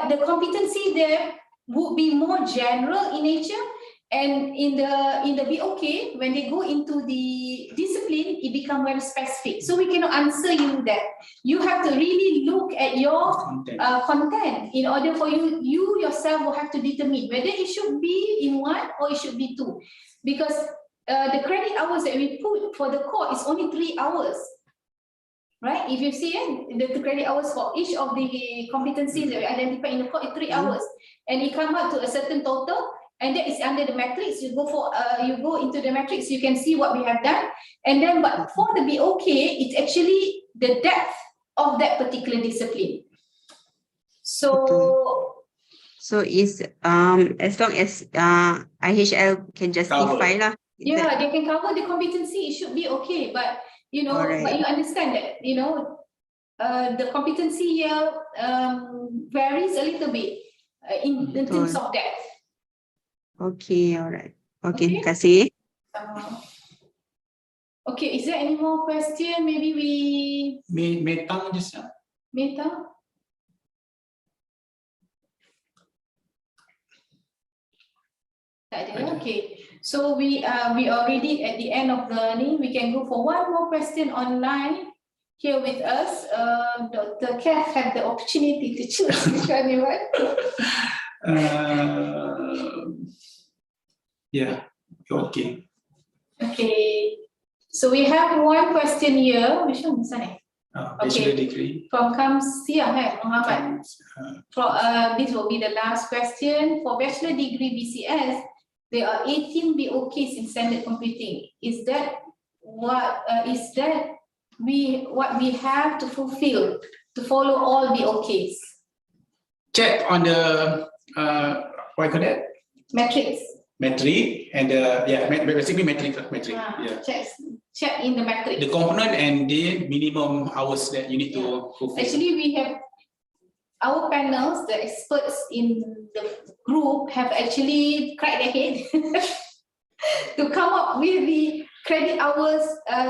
S1: the competency there would be more general in nature, and in the BOK, when they go into the discipline, it becomes very specific. So we cannot answer you that. You have to really look at your content in order for you yourself will have to determine whether it should be in one or it should be two, because the credit hours that we put for the core is only 3 hours. Right? If you see the credit hours for each of the competencies that we identify in the core is 3 hours, and it comes out to a certain total, and that is under the matrix. You go into the matrix, you can see what we have done, and then but for the BOK, it's actually the depth of that particular discipline. So
S7: is as long as IHL can justify lah.
S1: Yeah, they can cover the competency. It should be okay, but you know, but you understand that, you know, the competency here varies a little bit in terms of depth.
S7: Okay, all right. Okay, terima kasih.
S1: Okay, is there any more question? Maybe we...
S2: Meta just now.
S1: Meta? Okay, so we already at the end of the learning. We can go for one more question online here with us. Dr. Kath have the opportunity to choose which one you want.
S2: Yeah, okay.
S1: Okay, so we have one question here. Which one is that?
S2: Bachelor degree.
S1: From Kamsia Muhammad. This will be the last question. For bachelor degree BCS, there are 18 BOKs in standard computing. Is that what we have to fulfill to follow all BOKs?
S2: Check on the what you call that?
S1: Matrix.
S2: Metric and basically metric. Yeah.
S1: Check in the matrix.
S2: The component and the minimum hours that you need to fulfill.
S1: Actually, we have our panels, the experts in the group have actually cracked their head to come up with the credit hours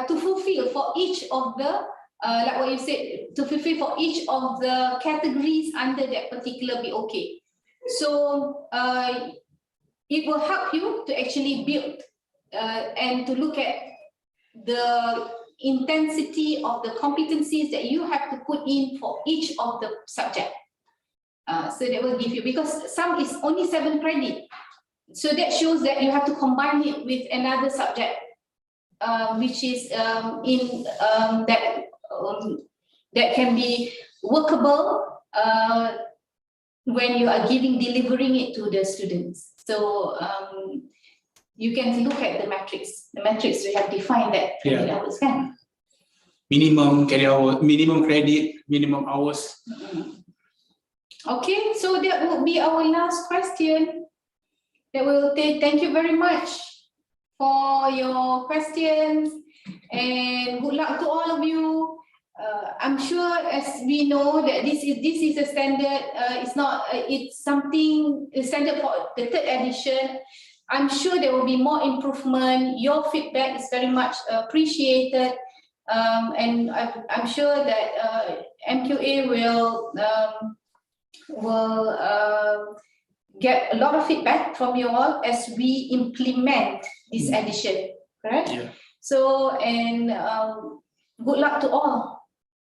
S1: to fulfill for each of the like what you said, to fulfill for each of the categories under that particular BOK. So it will help you to actually build and to look at the intensity of the competencies that you have to put in for each of the subject. So that will give you, because some is only 7 credit. So that shows that you have to combine it with another subject, which is that can be workable when you are delivering it to the students. So you can look at the matrix. The matrix we have defined that credit hours kan.
S2: Minimum credit hour, minimum credit, minimum hours.
S1: Okay, so that will be our last question. That will thank you very much for your questions, and good luck to all of you. I'm sure, as we know, that this is a standard. It's something standard for the 3rd edition. I'm sure there will be more improvement. Your feedback is very much appreciated, and I'm sure that MQA will get a lot of feedback from you all as we implement this edition. Correct?
S2: Yeah.
S1: So, and good luck to all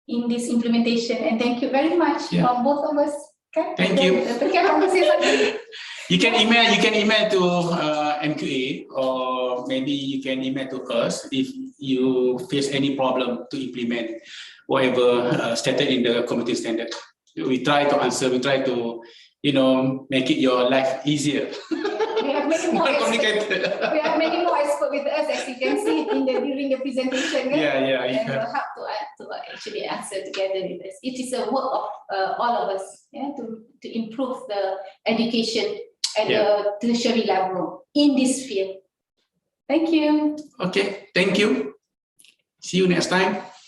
S1: in this implementation, and thank you very much from both of us. Okay?
S2: Thank you. You can email to MQA, or maybe you can email to us if you face any problem to implement whatever stated in the community standard. We try to answer. We try to, make it your life easier.
S1: We have many more experts with us, as you can see during the presentation.
S2: Yeah.
S1: And will help to actually answer together with us. It is a work of all of us, yeah, to improve the education at the tertiary level in this field. Thank you.
S2: Okay, thank you. See you next time.